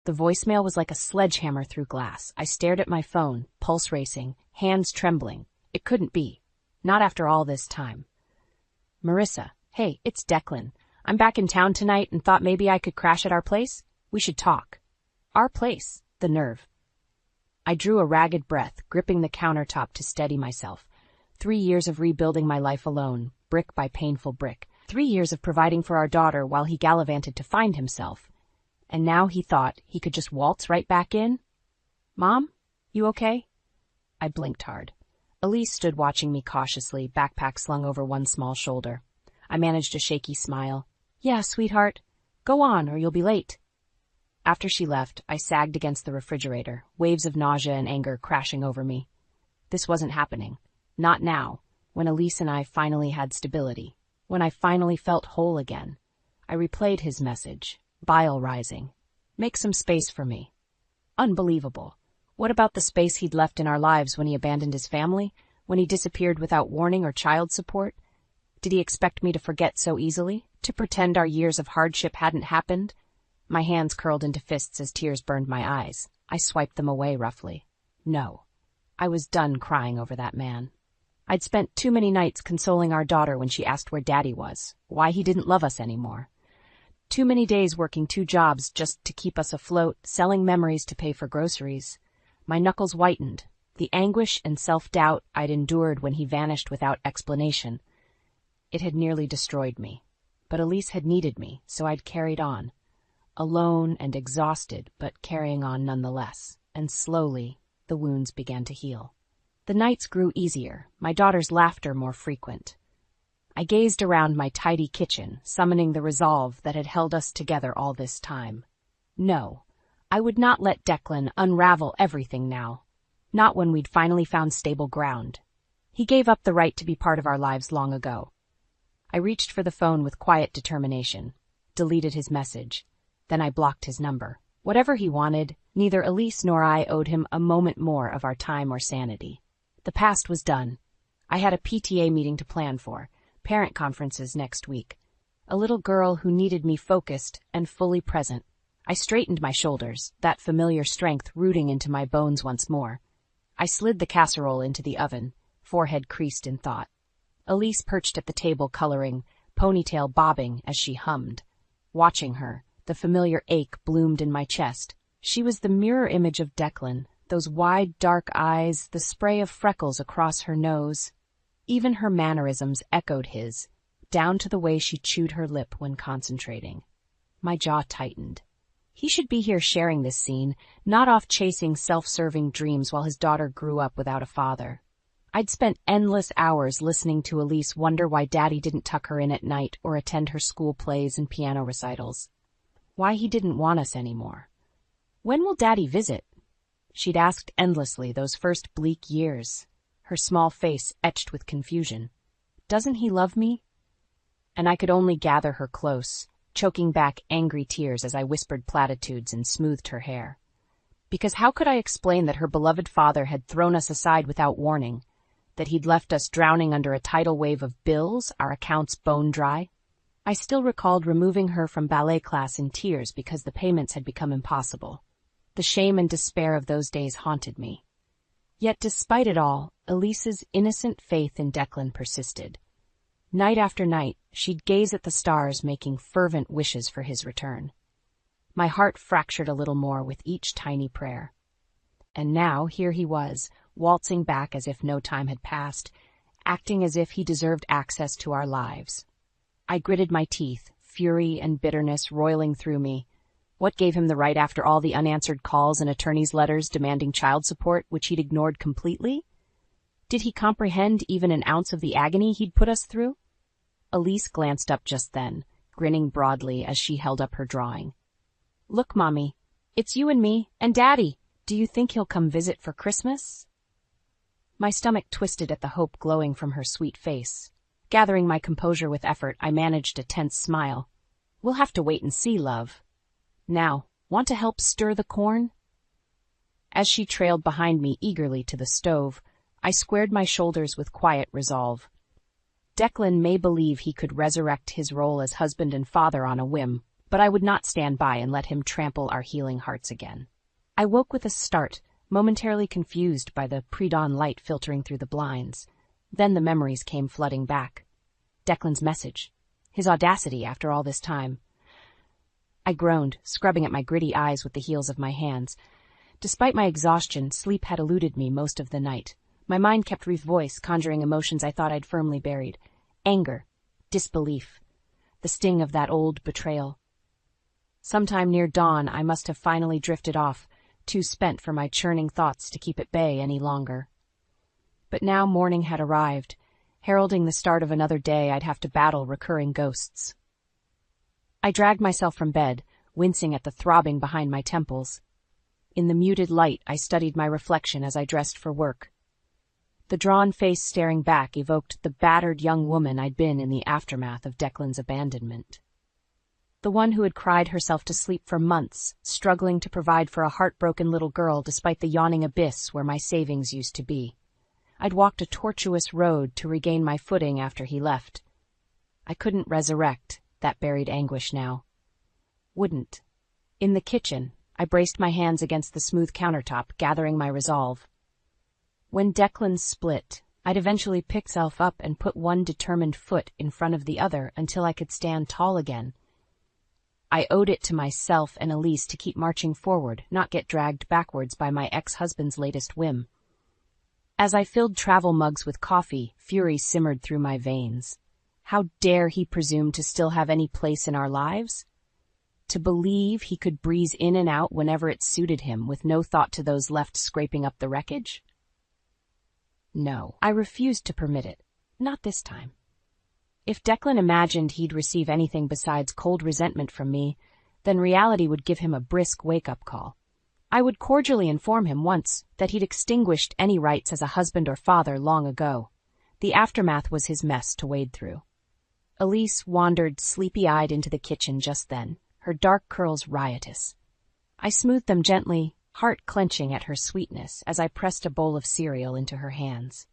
The voicemail was like a sledgehammer through glass. I stared at my phone, pulse racing, hands trembling. It couldn't be. Not after all this time. Marissa, hey, it's Declan. I'm back in town tonight and thought maybe I could crash at our place. We should talk. Our place. The nerve. I drew a ragged breath, gripping the countertop to steady myself. 3 years of rebuilding my life alone, brick by painful brick. 3 years of providing for our daughter while he gallivanted to find himself. And now he thought he could just waltz right back in? Mom, you okay? I blinked hard. Elise stood watching me cautiously, backpack slung over one small shoulder. I managed a shaky smile. Yeah, sweetheart. Go on, or you'll be late. After she left, I sagged against the refrigerator, waves of nausea and anger crashing over me. This wasn't happening. Not now, when Elise and I finally had stability. When I finally felt whole again. I replayed his message, bile rising. Make some space for me. Unbelievable. What about the space he'd left in our lives when he abandoned his family? When he disappeared without warning or child support? Did he expect me to forget so easily? To pretend our years of hardship hadn't happened? My hands curled into fists as tears burned my eyes. I swiped them away roughly. No. I was done crying over that man. I'd spent too many nights consoling our daughter when she asked where Daddy was, why he didn't love us anymore. Too many days working 2 jobs just to keep us afloat, selling memories to pay for groceries. My knuckles whitened, the anguish and self-doubt I'd endured when he vanished without explanation. It had nearly destroyed me. But Elise had needed me, so I'd carried on. Alone and exhausted, but carrying on nonetheless. And slowly, the wounds began to heal. The nights grew easier, my daughter's laughter more frequent. I gazed around my tidy kitchen, summoning the resolve that had held us together all this time. No, I would not let Declan unravel everything now. Not when we'd finally found stable ground. He gave up the right to be part of our lives long ago. I reached for the phone with quiet determination, deleted his message. Then I blocked his number. Whatever he wanted, neither Elise nor I owed him a moment more of our time or sanity. The past was done. I had a PTA meeting to plan for, parent conferences next week. A little girl who needed me focused and fully present. I straightened my shoulders, that familiar strength rooting into my bones once more. I slid the casserole into the oven, forehead creased in thought. Elise perched at the table coloring, ponytail bobbing as she hummed. Watching her, the familiar ache bloomed in my chest. She was the mirror image of Declan, those wide, dark eyes, the spray of freckles across her nose. Even her mannerisms echoed his, down to the way she chewed her lip when concentrating. My jaw tightened. He should be here sharing this scene, not off chasing self-serving dreams while his daughter grew up without a father. I'd spent endless hours listening to Elise wonder why Daddy didn't tuck her in at night or attend her school plays and piano recitals. Why he didn't want us anymore. When will Daddy visit? She'd asked endlessly those first bleak years, her small face etched with confusion. Doesn't he love me? And I could only gather her close, choking back angry tears as I whispered platitudes and smoothed her hair. Because how could I explain that her beloved father had thrown us aside without warning, that he'd left us drowning under a tidal wave of bills, our accounts bone dry? I still recalled removing her from ballet class in tears because the payments had become impossible. The shame and despair of those days haunted me. Yet despite it all, Elise's innocent faith in Declan persisted. Night after night, she'd gaze at the stars making fervent wishes for his return. My heart fractured a little more with each tiny prayer. And now here he was, waltzing back as if no time had passed, acting as if he deserved access to our lives. I gritted my teeth, fury and bitterness roiling through me. What gave him the right after all the unanswered calls and attorney's letters demanding child support, which he'd ignored completely? Did he comprehend even an ounce of the agony he'd put us through? Elise glanced up just then, grinning broadly as she held up her drawing. Look, Mommy, it's you and me, and Daddy. Do you think he'll come visit for Christmas? My stomach twisted at the hope glowing from her sweet face. Gathering my composure with effort, I managed a tense smile. We'll have to wait and see, love. Now, want to help stir the corn? As she trailed behind me eagerly to the stove, I squared my shoulders with quiet resolve. Declan may believe he could resurrect his role as husband and father on a whim, but I would not stand by and let him trample our healing hearts again. I woke with a start, momentarily confused by the pre-dawn light filtering through the blinds. Then the memories came flooding back. Declan's message. His audacity after all this time. I groaned, scrubbing at my gritty eyes with the heels of my hands. Despite my exhaustion, sleep had eluded me most of the night. My mind kept voice conjuring emotions I thought I'd firmly buried. Anger. Disbelief. The sting of that old betrayal. Sometime near dawn, I must have finally drifted off, too spent for my churning thoughts to keep at bay any longer. But now morning had arrived, heralding the start of another day I'd have to battle recurring ghosts. I dragged myself from bed, wincing at the throbbing behind my temples. In the muted light, I studied my reflection as I dressed for work. The drawn face staring back evoked the battered young woman I'd been in the aftermath of Declan's abandonment. The one who had cried herself to sleep for months, struggling to provide for a heartbroken little girl despite the yawning abyss where my savings used to be. I'd walked a tortuous road to regain my footing after he left. I couldn't resurrect that buried anguish now. Wouldn't. In the kitchen, I braced my hands against the smooth countertop, gathering my resolve. When Declan split, I'd eventually pick myself up and put one determined foot in front of the other until I could stand tall again. I owed it to myself and Elise to keep marching forward, not get dragged backwards by my ex-husband's latest whim. As I filled travel mugs with coffee, fury simmered through my veins. How dare he presume to still have any place in our lives? To believe he could breeze in and out whenever it suited him with no thought to those left scraping up the wreckage? No, I refused to permit it. Not this time. If Declan imagined he'd receive anything besides cold resentment from me, then reality would give him a brisk wake-up call. I would cordially inform him once that he'd extinguished any rights as a husband or father long ago. The aftermath was his mess to wade through. Elise wandered sleepy-eyed into the kitchen just then, her dark curls riotous. I smoothed them gently, heart clenching at her sweetness as I pressed a bowl of cereal into her hands.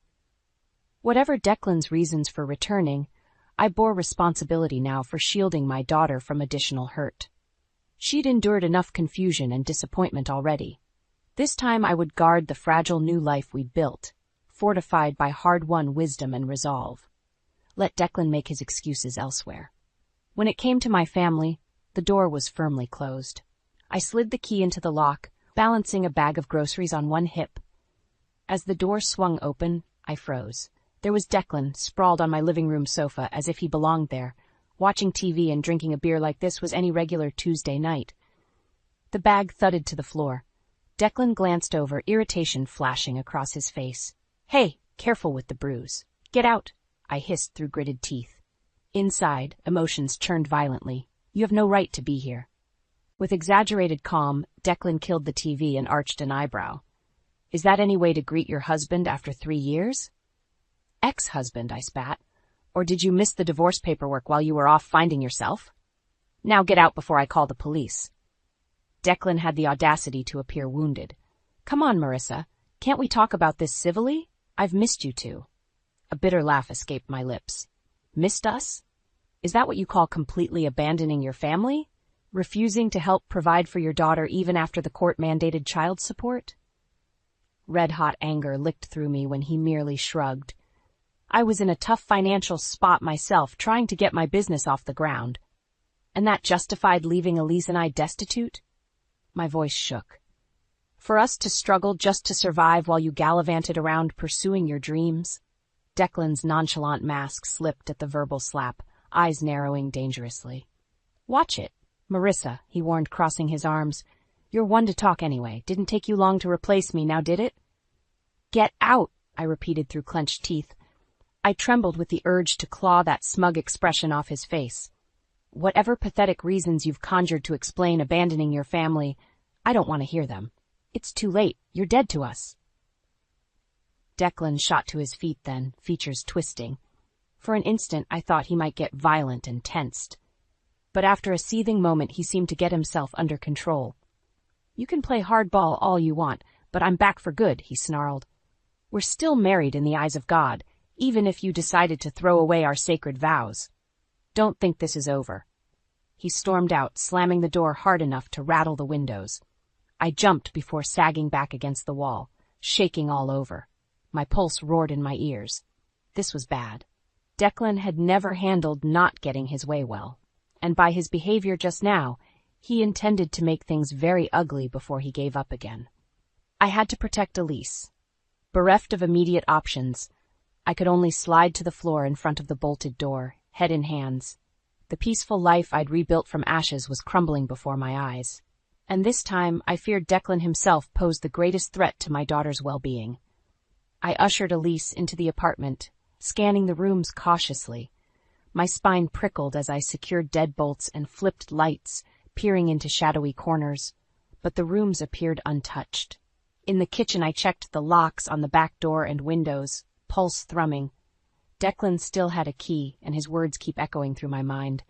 Whatever Declan's reasons for returning, I bore responsibility now for shielding my daughter from additional hurt. She'd endured enough confusion and disappointment already. This time I would guard the fragile new life we'd built, fortified by hard-won wisdom and resolve. Let Declan make his excuses elsewhere. When it came to my family, the door was firmly closed. I slid the key into the lock, balancing a bag of groceries on one hip. As the door swung open, I froze. There was Declan, sprawled on my living room sofa as if he belonged there. Watching TV and drinking a beer like this was any regular Tuesday night. The bag thudded to the floor. Declan glanced over, irritation flashing across his face. "Hey, careful with the bruise. Get out," I hissed through gritted teeth. Inside, emotions churned violently. "You have no right to be here." With exaggerated calm, Declan killed the TV and arched an eyebrow. "Is that any way to greet your husband after 3 years?" "Ex-husband," I spat. "Or did you miss the divorce paperwork while you were off finding yourself? Now get out before I call the police." Declan had the audacity to appear wounded. "Come on, Marissa. Can't we talk about this civilly? I've missed you two." A bitter laugh escaped my lips. "Missed us? Is that what you call completely abandoning your family? Refusing to help provide for your daughter even after the court-mandated child support?" Red-hot anger licked through me when he merely shrugged. I was in a tough financial spot myself, trying to get my business off the ground. And that justified leaving Elise and I destitute? My voice shook. For us to struggle just to survive while you gallivanted around pursuing your dreams? Declan's nonchalant mask slipped at the verbal slap, eyes narrowing dangerously. "Watch it, Marissa," he warned, crossing his arms. "You're one to talk anyway. Didn't take you long to replace me, now did it?" "Get out," I repeated through clenched teeth. I trembled with the urge to claw that smug expression off his face. "Whatever pathetic reasons you've conjured to explain abandoning your family, I don't want to hear them. It's too late. You're dead to us." Declan shot to his feet then, features twisting. For an instant, I thought he might get violent and tensed. But after a seething moment, he seemed to get himself under control. "You can play hardball all you want, but I'm back for good," he snarled. "We're still married in the eyes of God, even if you decided to throw away our sacred vows. Don't think this is over." He stormed out, slamming the door hard enough to rattle the windows. I jumped before sagging back against the wall, shaking all over. My pulse roared in my ears. This was bad. Declan had never handled not getting his way well, and by his behavior just now, he intended to make things very ugly before he gave up again. I had to protect Elise. Bereft of immediate options, I could only slide to the floor in front of the bolted door, head in hands. The peaceful life I'd rebuilt from ashes was crumbling before my eyes. And this time, I feared Declan himself posed the greatest threat to my daughter's well-being. I ushered Elise into the apartment, scanning the rooms cautiously. My spine prickled as I secured deadbolts and flipped lights, peering into shadowy corners, but the rooms appeared untouched. In the kitchen I checked the locks on the back door and windows, pulse thrumming. Declan still had a key, and his words keep echoing through my mind.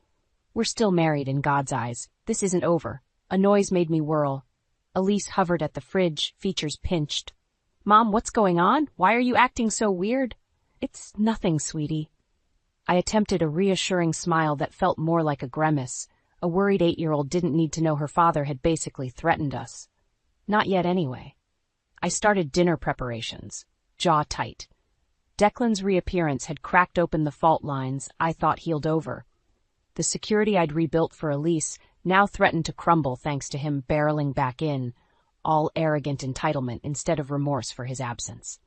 We're still married in God's eyes. This isn't over. A noise made me whirl. Elise hovered at the fridge, features pinched. Mom, what's going on? Why are you acting so weird? It's nothing, sweetie. I attempted a reassuring smile that felt more like a grimace. A worried 8-year-old didn't need to know her father had basically threatened us. Not yet anyway. I started dinner preparations, jaw tight. Declan's reappearance had cracked open the fault lines I thought healed over. The security I'd rebuilt for Elise now threatened to crumble thanks to him barreling back in, all arrogant entitlement instead of remorse for his absence.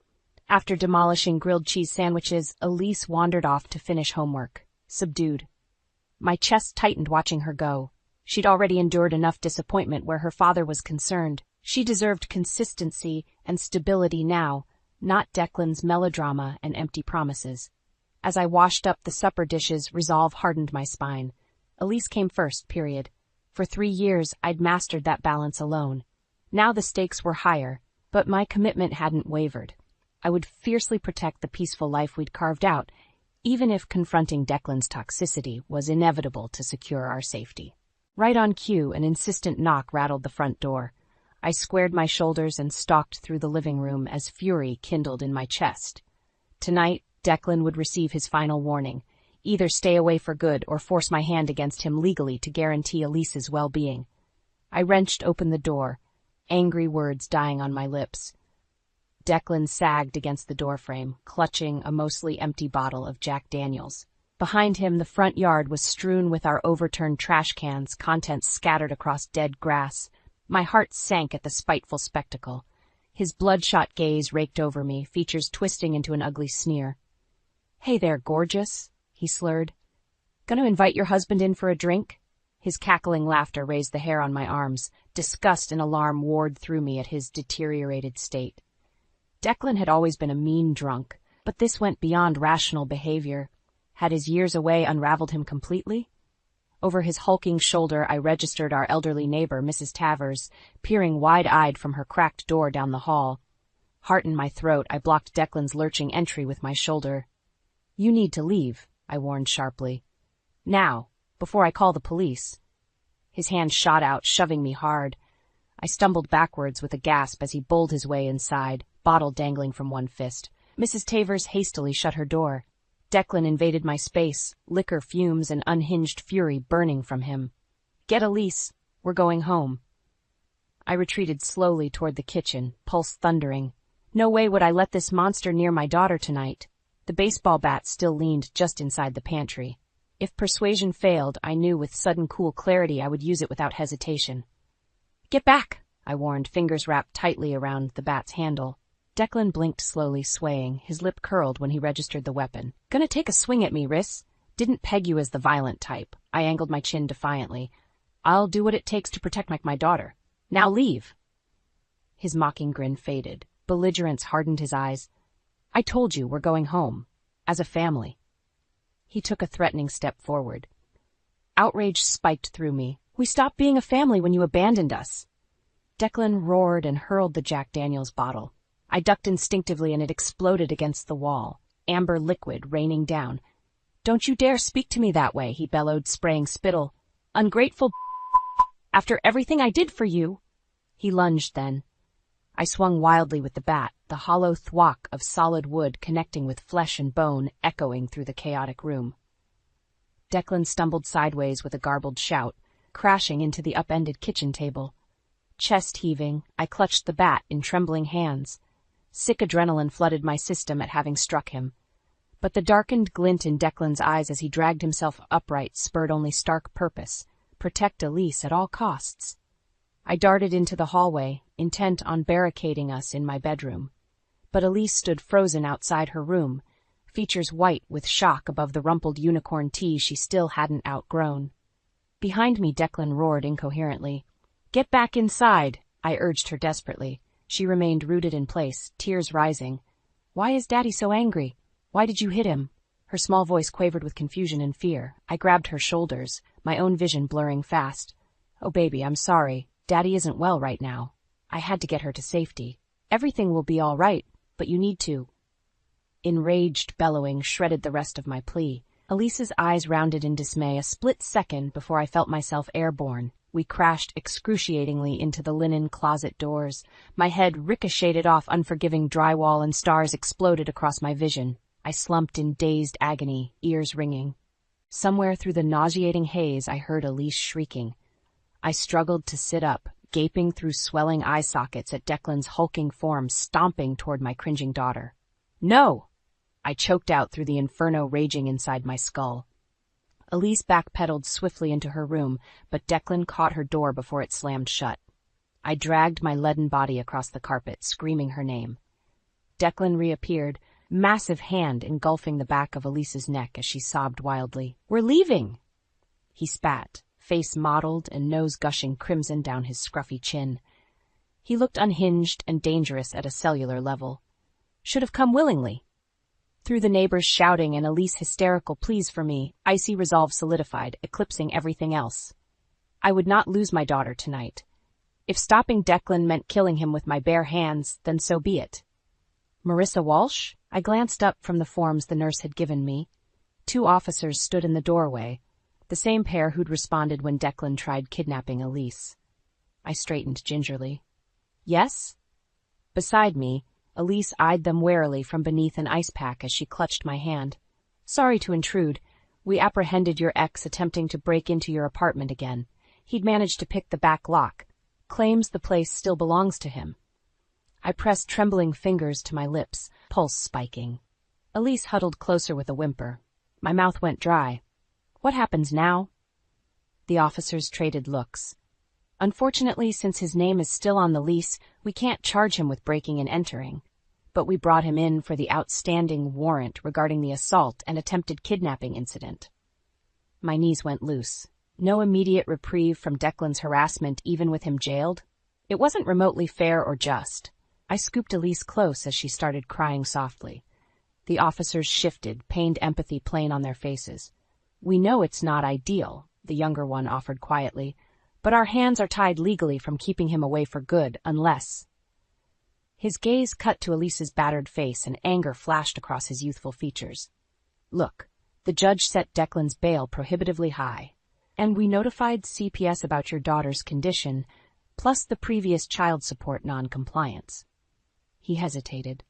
After demolishing grilled cheese sandwiches, Elise wandered off to finish homework, subdued. My chest tightened watching her go. She'd already endured enough disappointment where her father was concerned. She deserved consistency and stability now, not Declan's melodrama and empty promises. As I washed up the supper dishes, resolve hardened my spine. Elise came first, period. For 3 years, I'd mastered that balance alone. Now the stakes were higher, but my commitment hadn't wavered. I would fiercely protect the peaceful life we'd carved out, even if confronting Declan's toxicity was inevitable to secure our safety. Right on cue, an insistent knock rattled the front door. I squared my shoulders and stalked through the living room as fury kindled in my chest. Tonight, Declan would receive his final warning. Either stay away for good or force my hand against him legally to guarantee Elise's well-being. I wrenched open the door, angry words dying on my lips. Declan sagged against the doorframe, clutching a mostly empty bottle of Jack Daniels. Behind him, the front yard was strewn with our overturned trash cans, contents scattered across dead grass. My heart sank at the spiteful spectacle. His bloodshot gaze raked over me, features twisting into an ugly sneer. "Hey there, gorgeous," he slurred. "Gonna invite your husband in for a drink?" His cackling laughter raised the hair on my arms. Disgust and alarm warred through me at his deteriorated state. Declan had always been a mean drunk, but this went beyond rational behavior. Had his years away unraveled him completely? Over his hulking shoulder, I registered our elderly neighbor, Mrs. Tavers, peering wide-eyed from her cracked door down the hall. Heart in my throat, I blocked Declan's lurching entry with my shoulder. "You need to leave," I warned sharply. "Now, before I call the police." His hand shot out, shoving me hard. I stumbled backwards with a gasp as he bowled his way inside, bottle dangling from one fist. Mrs. Tavers hastily shut her door. Declan invaded my space, liquor fumes and unhinged fury burning from him. "Get Elise. We're going home." I retreated slowly toward the kitchen, pulse thundering. No way would I let this monster near my daughter tonight. The baseball bat still leaned just inside the pantry. If persuasion failed, I knew with sudden cool clarity I would use it without hesitation. "Get back," I warned, fingers wrapped tightly around the bat's handle. Declan blinked slowly, swaying, his lip curled when he registered the weapon. "Gonna take a swing at me, Riss? Didn't peg you as the violent type." I angled my chin defiantly. "I'll do what it takes to protect my daughter. Now leave." His mocking grin faded. Belligerence hardened his eyes. "I told you we're going home. As a family." He took a threatening step forward. Outrage spiked through me. "We stopped being a family when you abandoned us." Declan roared and hurled the Jack Daniels bottle. I ducked instinctively and it exploded against the wall, amber liquid raining down. "Don't you dare speak to me that way," he bellowed, spraying spittle. "Ungrateful after everything I did for you." He lunged then. I swung wildly with the bat, the hollow thwack of solid wood connecting with flesh and bone echoing through the chaotic room. Declan stumbled sideways with a garbled shout, crashing into the upended kitchen table. Chest heaving, I clutched the bat in trembling hands. Sick adrenaline flooded my system at having struck him. But the darkened glint in Declan's eyes as he dragged himself upright spurred only stark purpose: protect Elise at all costs. I darted into the hallway, intent on barricading us in my bedroom. But Elise stood frozen outside her room, features white with shock above the rumpled unicorn tee she still hadn't outgrown. Behind me, Declan roared incoherently. "Get back inside," I urged her desperately. She remained rooted in place, tears rising. "Why is Daddy so angry? Why did you hit him?" Her small voice quavered with confusion and fear. I grabbed her shoulders, my own vision blurring fast. "Oh, baby, I'm sorry. Daddy isn't well right now. I had to get her to safety. Everything will be all right, but you need to." Enraged bellowing shredded the rest of my plea. Elise's eyes rounded in dismay a split second before I felt myself airborne. We crashed excruciatingly into the linen closet doors. My head ricocheted off unforgiving drywall and stars exploded across my vision. I slumped in dazed agony, ears ringing. Somewhere through the nauseating haze I heard Elise shrieking. I struggled to sit up, gaping through swelling eye sockets at Declan's hulking form stomping toward my cringing daughter. "No!" I choked out through the inferno raging inside my skull. Elise backpedaled swiftly into her room, but Declan caught her door before it slammed shut. I dragged my leaden body across the carpet, screaming her name. Declan reappeared, massive hand engulfing the back of Elise's neck as she sobbed wildly. "We're leaving!" He spat, face mottled and nose gushing crimson down his scruffy chin. He looked unhinged and dangerous at a cellular level. "Should have come willingly." Through the neighbors shouting and Elise hysterical pleas for me, icy resolve solidified, eclipsing everything else. I would not lose my daughter tonight. If stopping Declan meant killing him with my bare hands, then so be it. "Marissa Walsh?" I glanced up from the forms the nurse had given me. 2 officers stood in the doorway, the same pair who'd responded when Declan tried kidnapping Elise. I straightened gingerly. "Yes?" Beside me, Elise eyed them warily from beneath an ice pack as she clutched my hand. "Sorry to intrude. We apprehended your ex attempting to break into your apartment again. He'd managed to pick the back lock. Claims the place still belongs to him." I pressed trembling fingers to my lips, pulse spiking. Elise huddled closer with a whimper. My mouth went dry. "What happens now?" The officers traded looks. "Unfortunately, since his name is still on the lease, we can't charge him with breaking and entering. But we brought him in for the outstanding warrant regarding the assault and attempted kidnapping incident." My knees went loose. No immediate reprieve from Declan's harassment even with him jailed? It wasn't remotely fair or just. I scooped Elise close as she started crying softly. The officers shifted, pained empathy plain on their faces. "We know it's not ideal," the younger one offered quietly, "but our hands are tied legally from keeping him away for good, unless—" His gaze cut to Elise's battered face and anger flashed across his youthful features. "Look, the judge set Declan's bail prohibitively high, and we notified CPS about your daughter's condition, plus the previous child support non-compliance." He hesitated.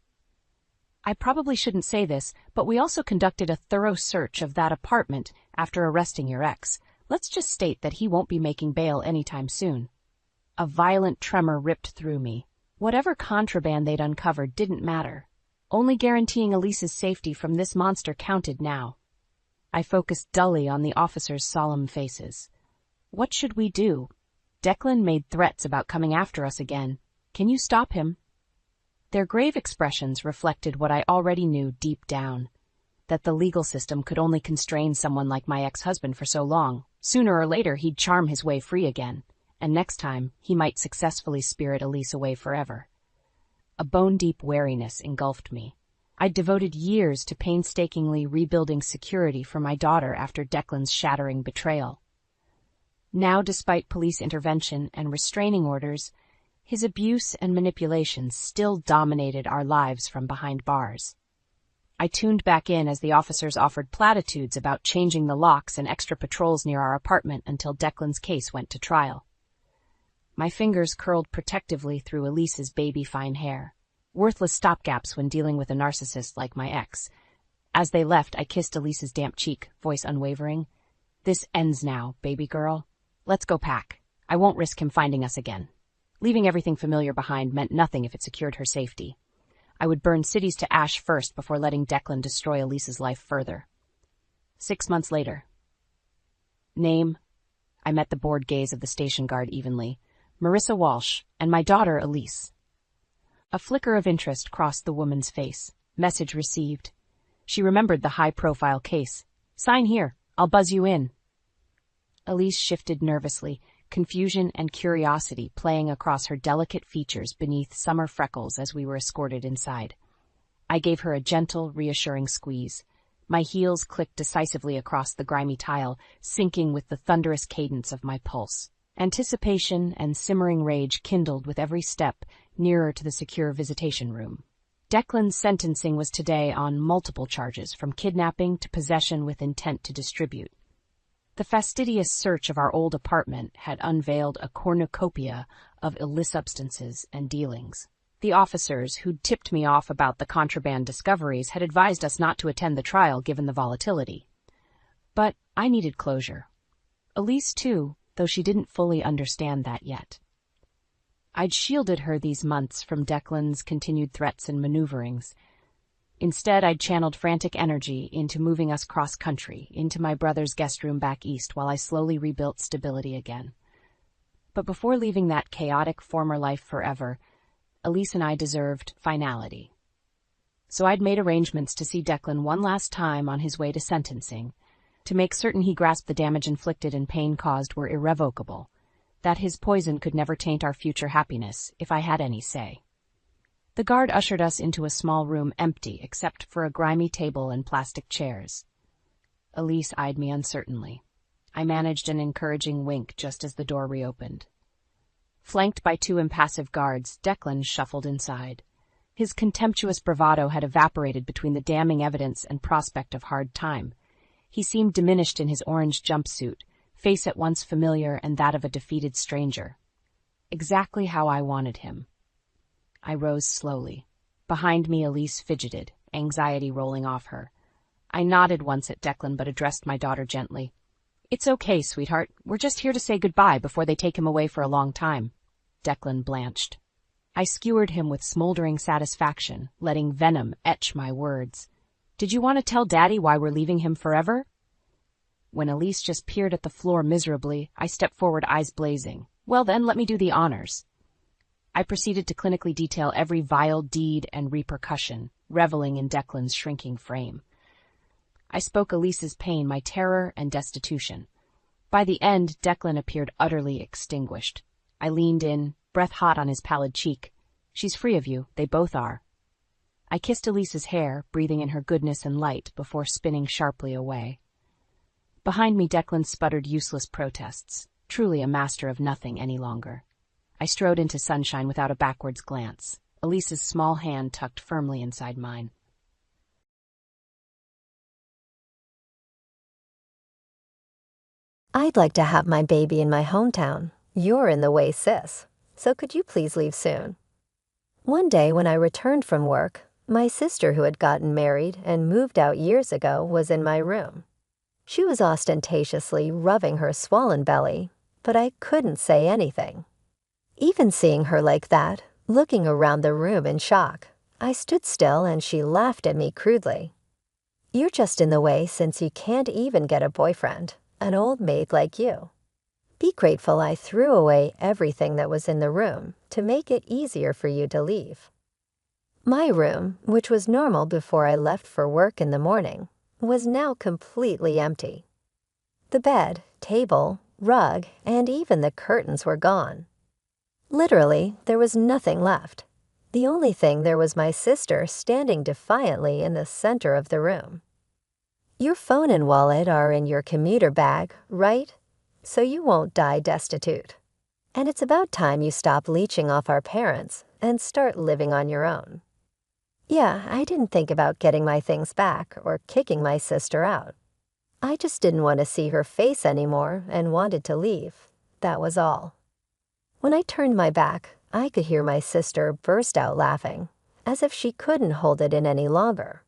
"I probably shouldn't say this, but we also conducted a thorough search of that apartment after arresting your ex. Let's just state that he won't be making bail anytime soon." A violent tremor ripped through me. Whatever contraband they'd uncovered didn't matter. Only guaranteeing Elise's safety from this monster counted now. I focused dully on the officers' solemn faces. "What should we do? Declan made threats about coming after us again. Can you stop him?" Their grave expressions reflected what I already knew deep down, that the legal system could only constrain someone like my ex-husband for so long. Sooner or later he'd charm his way free again, and next time he might successfully spirit Elise away forever. A bone-deep wariness engulfed me. I'd devoted years to painstakingly rebuilding security for my daughter after Declan's shattering betrayal. Now, despite police intervention and restraining orders, his abuse and manipulation still dominated our lives from behind bars. I tuned back in as the officers offered platitudes about changing the locks and extra patrols near our apartment until Declan's case went to trial. My fingers curled protectively through Elise's baby-fine hair, worthless stopgaps when dealing with a narcissist like my ex. As they left, I kissed Elise's damp cheek, voice unwavering. This ends now, baby girl. Let's go pack. I won't risk him finding us again. Leaving everything familiar behind meant nothing if it secured her safety. I would burn cities to ash first before letting Declan destroy Elise's life further. 6 months later. Name? I met the bored gaze of the station guard evenly. Marissa Walsh, and my daughter Elise. A flicker of interest crossed the woman's face. Message received. She remembered the high-profile case. Sign here. I'll buzz you in. Elise shifted nervously, confusion and curiosity playing across her delicate features beneath summer freckles as we were escorted inside. I gave her a gentle, reassuring squeeze. My heels clicked decisively across the grimy tile, syncing with the thunderous cadence of my pulse. Anticipation and simmering rage kindled with every step nearer to the secure visitation room. Declan's sentencing was today on multiple charges, from kidnapping to possession with intent to distribute. The fastidious search of our old apartment had unveiled a cornucopia of illicit substances and dealings. The officers who'd tipped me off about the contraband discoveries had advised us not to attend the trial given the volatility. But I needed closure. Elise, too, though she didn't fully understand that yet. I'd shielded her these months from Declan's continued threats and maneuverings. Instead, I'd channeled frantic energy into moving us cross-country, into my brother's guest room back east while I slowly rebuilt stability again. But before leaving that chaotic former life forever, Elise and I deserved finality. So I'd made arrangements to see Declan one last time on his way to sentencing, to make certain he grasped the damage inflicted and pain caused were irrevocable, that his poison could never taint our future happiness, if I had any say. The guard ushered us into a small room empty except for a grimy table and plastic chairs. Elise eyed me uncertainly. I managed an encouraging wink just as the door reopened. Flanked by 2 impassive guards, Declan shuffled inside. His contemptuous bravado had evaporated between the damning evidence and prospect of hard time. He seemed diminished in his orange jumpsuit, face at once familiar and that of a defeated stranger. Exactly how I wanted him. I rose slowly. Behind me, Elise fidgeted, anxiety rolling off her. I nodded once at Declan but addressed my daughter gently. It's okay, sweetheart. We're just here to say goodbye before they take him away for a long time. Declan blanched. I skewered him with smoldering satisfaction, letting venom etch my words. Did you want to tell Daddy why we're leaving him forever? When Elise just peered at the floor miserably, I stepped forward, eyes blazing. Well then, let me do the honors. I proceeded to clinically detail every vile deed and repercussion, reveling in Declan's shrinking frame. I spoke Elise's pain, my terror, and destitution. By the end, Declan appeared utterly extinguished. I leaned in, breath hot on his pallid cheek. She's free of you, they both are. I kissed Elise's hair, breathing in her goodness and light before spinning sharply away. Behind me, Declan sputtered useless protests, truly a master of nothing any longer. I strode into sunshine without a backwards glance, Elise's small hand tucked firmly inside mine. I'd like to have my baby in my hometown. You're in the way, sis. So could you please leave soon? One day when I returned from work, my sister who had gotten married and moved out years ago was in my room. She was ostentatiously rubbing her swollen belly, but I couldn't say anything. Even seeing her like that, looking around the room in shock, I stood still and she laughed at me crudely. You're just in the way since you can't even get a boyfriend, an old maid like you. Be grateful I threw away everything that was in the room to make it easier for you to leave. My room, which was normal before I left for work in the morning, was now completely empty. The bed, table, rug, and even the curtains were gone. Literally, there was nothing left. The only thing there was my sister standing defiantly in the center of the room. Your phone and wallet are in your commuter bag, right? So you won't die destitute. And it's about time you stop leeching off our parents and start living on your own. Yeah, I didn't think about getting my things back or kicking my sister out. I just didn't want to see her face anymore and wanted to leave. That was all. When I turned my back, I could hear my sister burst out laughing, as if she couldn't hold it in any longer.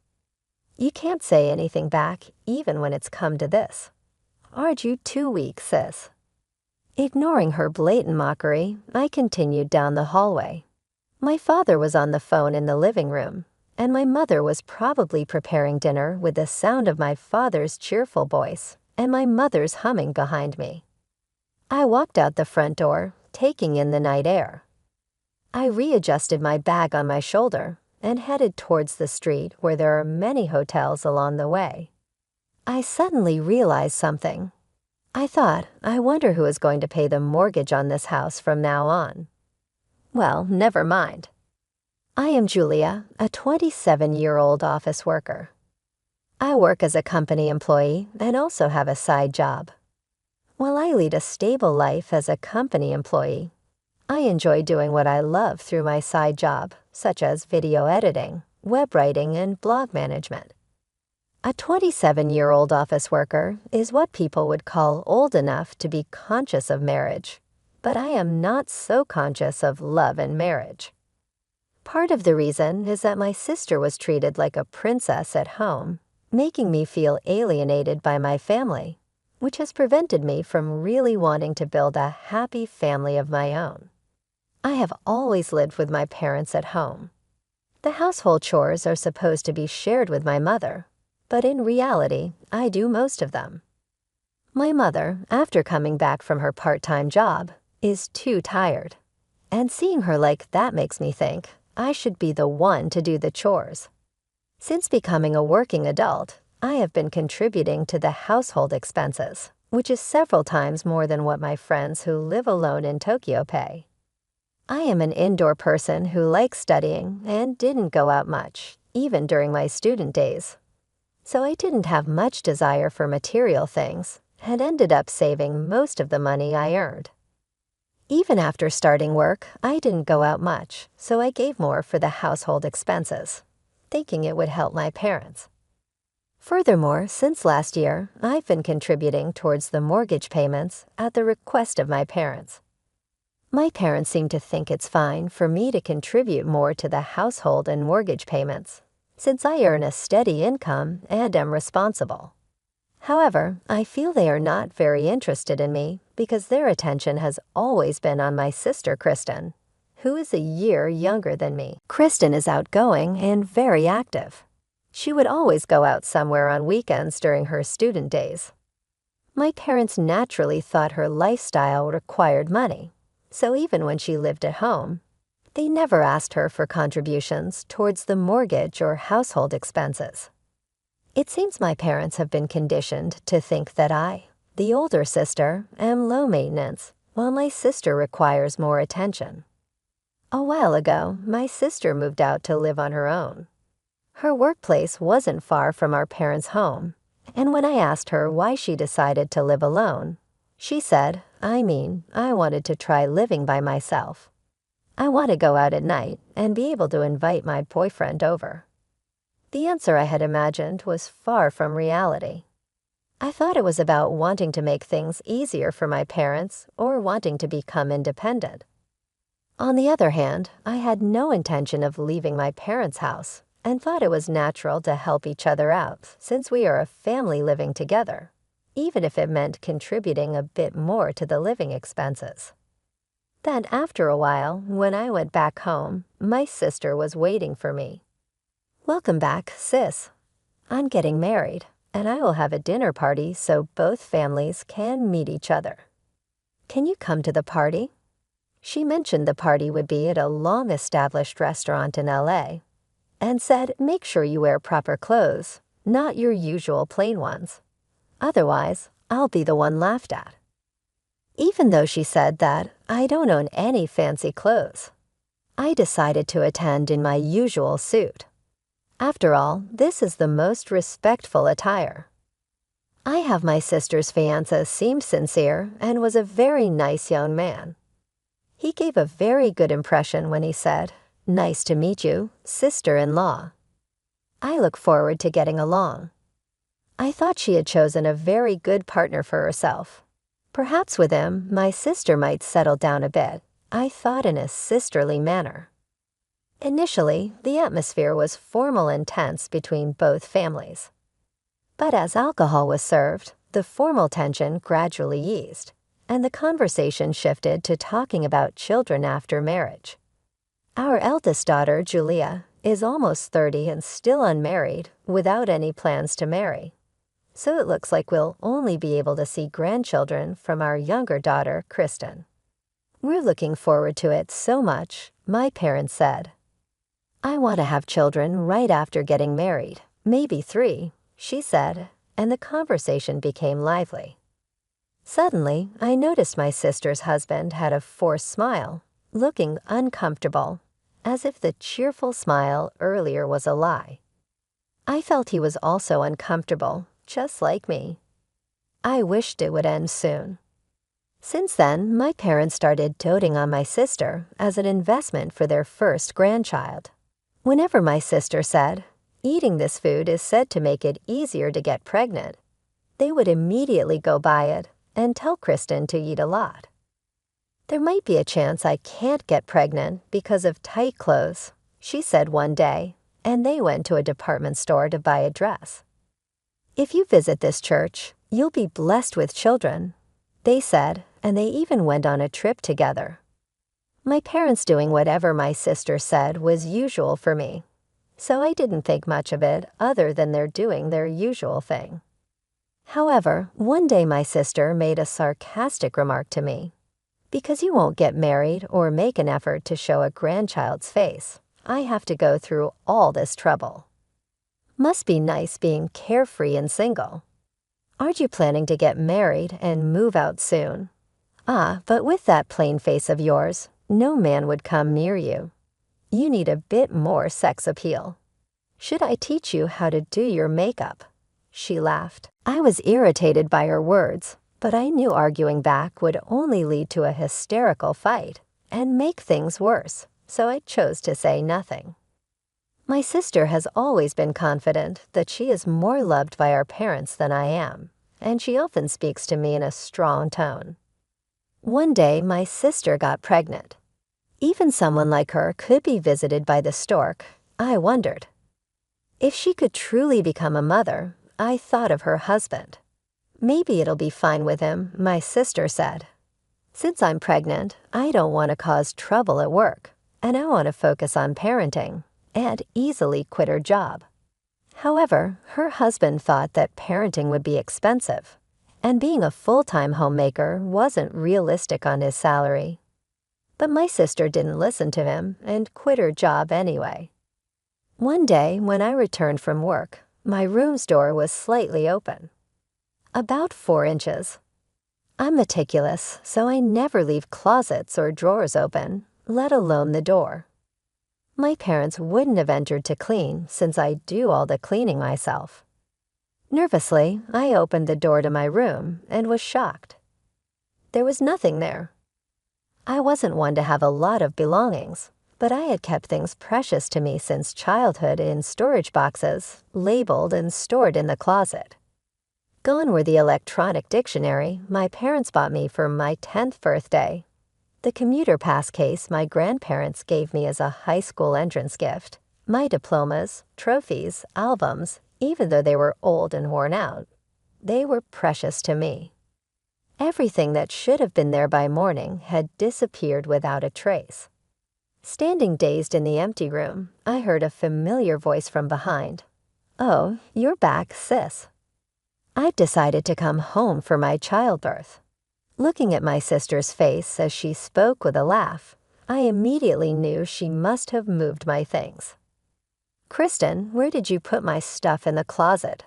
You can't say anything back, even when it's come to this. Aren't you too weak, sis?" Ignoring her blatant mockery, I continued down the hallway. My father was on the phone in the living room, and my mother was probably preparing dinner with the sound of my father's cheerful voice and my mother's humming behind me. I walked out the front door, taking in the night air. I readjusted my bag on my shoulder and headed towards the street where there are many hotels along the way. I suddenly realized something. I thought, I wonder who is going to pay the mortgage on this house from now on. Well, never mind. I am Julia, a 27-year-old office worker. I work as a company employee and also have a side job. While I lead a stable life as a company employee, I enjoy doing what I love through my side job, such as video editing, web writing, and blog management. A 27-year-old office worker is what people would call old enough to be conscious of marriage, but I am not so conscious of love and marriage. Part of the reason is that my sister was treated like a princess at home, making me feel alienated by my family, which has prevented me from really wanting to build a happy family of my own. I have always lived with my parents at home. The household chores are supposed to be shared with my mother, but in reality, I do most of them. My mother, after coming back from her part-time job, is too tired, and seeing her like that makes me think I should be the one to do the chores. Since becoming a working adult, I have been contributing to the household expenses, which is several times more than what my friends who live alone in Tokyo pay. I am an indoor person who likes studying and didn't go out much, even during my student days. So I didn't have much desire for material things and ended up saving most of the money I earned. Even after starting work, I didn't go out much, so I gave more for the household expenses, thinking it would help my parents. Furthermore, since last year, I've been contributing towards the mortgage payments at the request of my parents. My parents seem to think it's fine for me to contribute more to the household and mortgage payments, since I earn a steady income and am responsible. However, I feel they are not very interested in me because their attention has always been on my sister Kristen, who is a year younger than me. Kristen is outgoing and very active. She would always go out somewhere on weekends during her student days. My parents naturally thought her lifestyle required money, so even when she lived at home, they never asked her for contributions towards the mortgage or household expenses. It seems my parents have been conditioned to think that I, the older sister, am low maintenance, while my sister requires more attention. A while ago, my sister moved out to live on her own. Her workplace wasn't far from our parents' home, and when I asked her why she decided to live alone, she said, I wanted to try living by myself. I want to go out at night and be able to invite my boyfriend over. The answer I had imagined was far from reality. I thought it was about wanting to make things easier for my parents or wanting to become independent. On the other hand, I had no intention of leaving my parents' house and thought it was natural to help each other out since we are a family living together, even if it meant contributing a bit more to the living expenses. Then after a while, when I went back home, my sister was waiting for me. Welcome back, sis. I'm getting married, and I will have a dinner party so both families can meet each other. Can you come to the party? She mentioned the party would be at a long-established restaurant in LA, and said make sure you wear proper clothes, not your usual plain ones. Otherwise, I'll be the one laughed at. Even though she said that I don't own any fancy clothes, I decided to attend in my usual suit. After all, this is the most respectful attire. I have my sister's fiancé seemed sincere and was a very nice young man. He gave a very good impression when he said, "Nice to meet you, sister-in-law." I look forward to getting along. I thought she had chosen a very good partner for herself. Perhaps with him, my sister might settle down a bit, I thought in a sisterly manner. Initially, the atmosphere was formal and tense between both families. But as alcohol was served, the formal tension gradually eased, and the conversation shifted to talking about children after marriage. Our eldest daughter, Julia, is almost 30 and still unmarried, without any plans to marry. So it looks like we'll only be able to see grandchildren from our younger daughter, Kristen. We're looking forward to it so much, my parents said. I want to have children right after getting married, maybe 3, she said, and the conversation became lively. Suddenly, I noticed my sister's husband had a forced smile, looking uncomfortable, as if the cheerful smile earlier was a lie. I felt he was also uncomfortable, just like me. I wished it would end soon. Since then, my parents started doting on my sister as an investment for their first grandchild. Whenever my sister said, "Eating this food is said to make it easier to get pregnant," they would immediately go buy it and tell Kristen to eat a lot. There might be a chance I can't get pregnant because of tight clothes, she said one day, and they went to a department store to buy a dress. If you visit this church, you'll be blessed with children, they said, and they even went on a trip together. My parents doing whatever my sister said was usual for me, so I didn't think much of it other than they're doing their usual thing. However, one day my sister made a sarcastic remark to me. Because you won't get married or make an effort to show a grandchild's face, I have to go through all this trouble. Must be nice being carefree and single. Aren't you planning to get married and move out soon? But with that plain face of yours, no man would come near you. You need a bit more sex appeal. Should I teach you how to do your makeup? She laughed. I was irritated by her words, but I knew arguing back would only lead to a hysterical fight and make things worse, so I chose to say nothing. My sister has always been confident that she is more loved by our parents than I am, and she often speaks to me in a strong tone. One day, my sister got pregnant. Even someone like her could be visited by the stork, I wondered. If she could truly become a mother, I thought of her husband. Maybe it'll be fine with him, my sister said. Since I'm pregnant, I don't want to cause trouble at work, and I want to focus on parenting and easily quit her job. However, her husband thought that parenting would be expensive, and being a full-time homemaker wasn't realistic on his salary. But my sister didn't listen to him and quit her job anyway. One day, when I returned from work, my room's door was slightly open. About 4 inches. I'm meticulous, so I never leave closets or drawers open, let alone the door. My parents wouldn't have entered to clean since I do all the cleaning myself. Nervously, I opened the door to my room and was shocked. There was nothing there. I wasn't one to have a lot of belongings, but I had kept things precious to me since childhood in storage boxes, labeled and stored in the closet. Gone were the electronic dictionary my parents bought me for my 10th birthday, the commuter pass case my grandparents gave me as a high school entrance gift, my diplomas, trophies, albums, even though they were old and worn out. They were precious to me. Everything that should have been there by morning had disappeared without a trace. Standing dazed in the empty room, I heard a familiar voice from behind. "Oh, you're back, sis." I've decided to come home for my childbirth. Looking at my sister's face as she spoke with a laugh, I immediately knew she must have moved my things. "Kristen, where did you put my stuff in the closet?"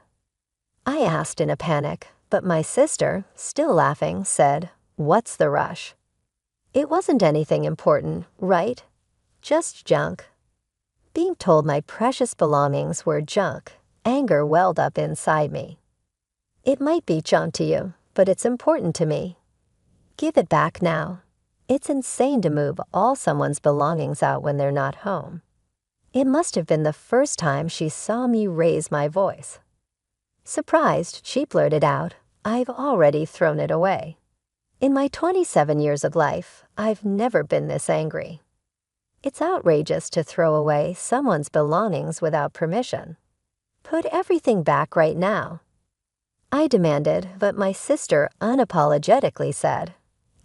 I asked in a panic, but my sister, still laughing, said, "What's the rush? It wasn't anything important, right? Just junk." Being told my precious belongings were junk, anger welled up inside me. "It might be junk to you, but it's important to me. Give it back now. It's insane to move all someone's belongings out when they're not home." It must have been the first time she saw me raise my voice. Surprised, she blurted out, "I've already thrown it away." In my 27 years of life, I've never been this angry. It's outrageous to throw away someone's belongings without permission. Put everything back right now. I demanded, but my sister unapologetically said,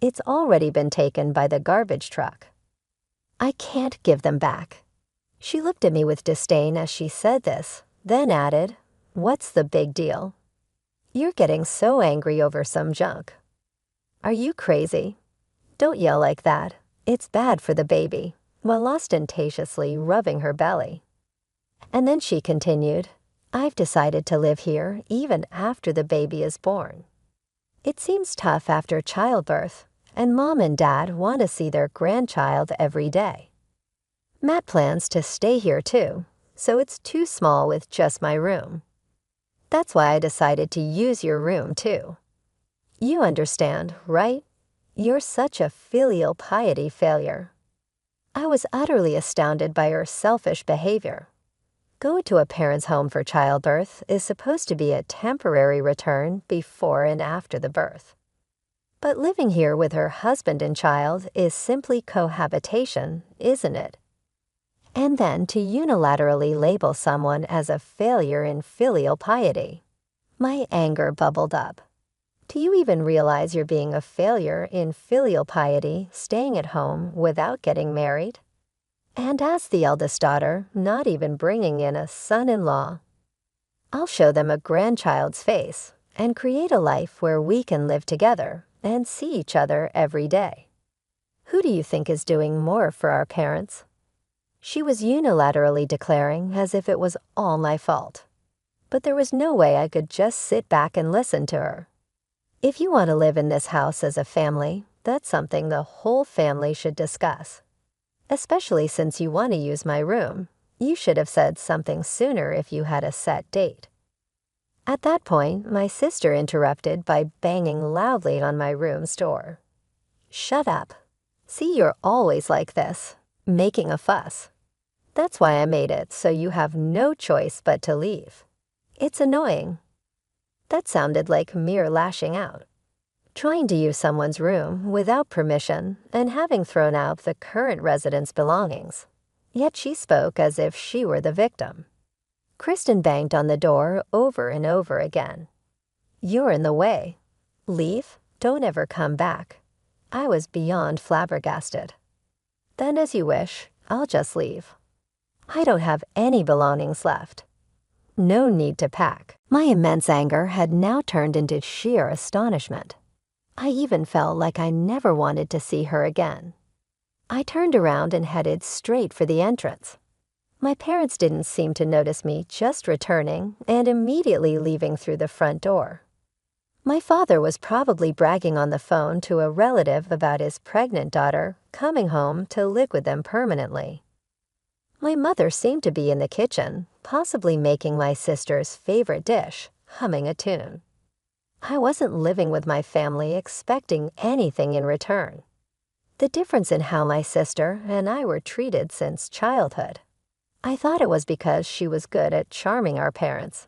"It's already been taken by the garbage truck." I can't give them back. She looked at me with disdain as she said this, then added, "What's the big deal? You're getting so angry over some junk. Are you crazy? Don't yell like that. It's bad for the baby," while ostentatiously rubbing her belly. And then she continued, "I've decided to live here even after the baby is born. It seems tough after childbirth, and Mom and Dad want to see their grandchild every day. Matt plans to stay here too, so it's too small with just my room. That's why I decided to use your room too. You understand, right? You're such a filial piety failure." I was utterly astounded by her selfish behavior. Going to a parent's home for childbirth is supposed to be a temporary return before and after the birth. But living here with her husband and child is simply cohabitation, isn't it? And then to unilaterally label someone as a failure in filial piety. My anger bubbled up. Do you even realize you're being a failure in filial piety staying at home without getting married? And as the eldest daughter, not even bringing in a son-in-law. I'll show them a grandchild's face and create a life where we can live together and see each other every day. Who do you think is doing more for our parents? She was unilaterally declaring as if it was all my fault. But there was no way I could just sit back and listen to her. If you want to live in this house as a family, that's something the whole family should discuss. Especially since you want to use my room. You should have said something sooner if you had a set date. At that point, my sister interrupted by banging loudly on my room's door. "Shut up. See, you're always like this, making a fuss. That's why I made it so you have no choice but to leave. It's annoying." That sounded like mere lashing out. Trying to use someone's room without permission and having thrown out the current resident's belongings. Yet she spoke as if she were the victim. Kristen banged on the door over and over again. "You're in the way. Leave. Don't ever come back." I was beyond flabbergasted. "Then as you wish, I'll just leave. I don't have any belongings left. No need to pack." My immense anger had now turned into sheer astonishment. I even felt like I never wanted to see her again. I turned around and headed straight for the entrance. My parents didn't seem to notice me just returning and immediately leaving through the front door. My father was probably bragging on the phone to a relative about his pregnant daughter coming home to live with them permanently. My mother seemed to be in the kitchen, possibly making my sister's favorite dish, humming a tune. I wasn't living with my family expecting anything in return. The difference in how my sister and I were treated since childhood. I thought it was because she was good at charming our parents,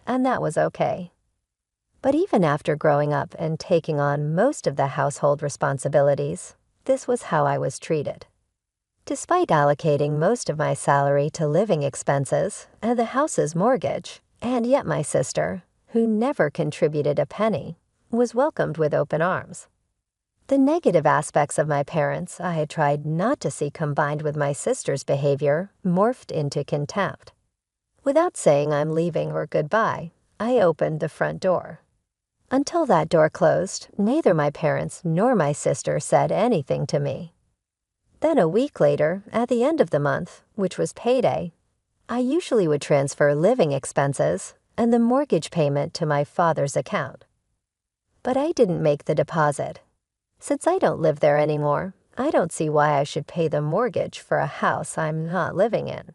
and that was okay. But even after growing up and taking on most of the household responsibilities, this was how I was treated. Despite allocating most of my salary to living expenses and the house's mortgage, and yet my sister, who never contributed a penny, was welcomed with open arms. The negative aspects of my parents I had tried not to see combined with my sister's behavior morphed into contempt. Without saying I'm leaving or goodbye, I opened the front door. Until that door closed, neither my parents nor my sister said anything to me. Then a week later, at the end of the month, which was payday, I usually would transfer living expenses and the mortgage payment to my father's account. But I didn't make the deposit. Since I don't live there anymore, I don't see why I should pay the mortgage for a house I'm not living in.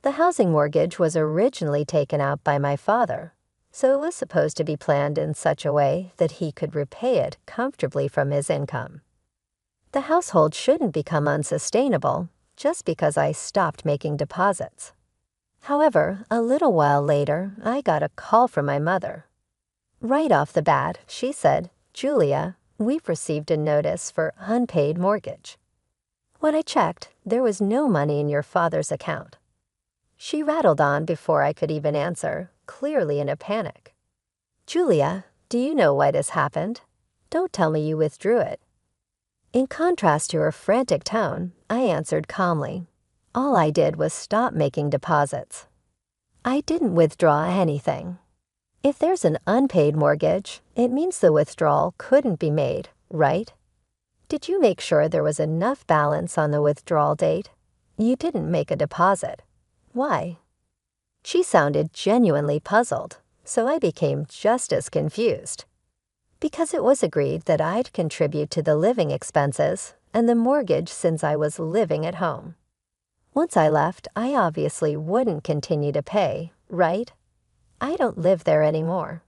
The housing mortgage was originally taken out by my father, so it was supposed to be planned in such a way that he could repay it comfortably from his income. The household shouldn't become unsustainable just because I stopped making deposits. However, a little while later, I got a call from my mother. Right off the bat, she said, "Julia, we've received a notice for unpaid mortgage." When I checked, there was no money in your father's account. She rattled on before I could even answer, clearly in a panic. Julia, do you know why this happened? Don't tell me you withdrew it. In contrast to her frantic tone, I answered calmly. All I did was stop making deposits. I didn't withdraw anything. If there's an unpaid mortgage, it means the withdrawal couldn't be made, right? Did you make sure there was enough balance on the withdrawal date? You didn't make a deposit. Why? She sounded genuinely puzzled, so I became just as confused. Because it was agreed that I'd contribute to the living expenses and the mortgage since I was living at home. Once I left, I obviously wouldn't continue to pay, right? I don't live there anymore.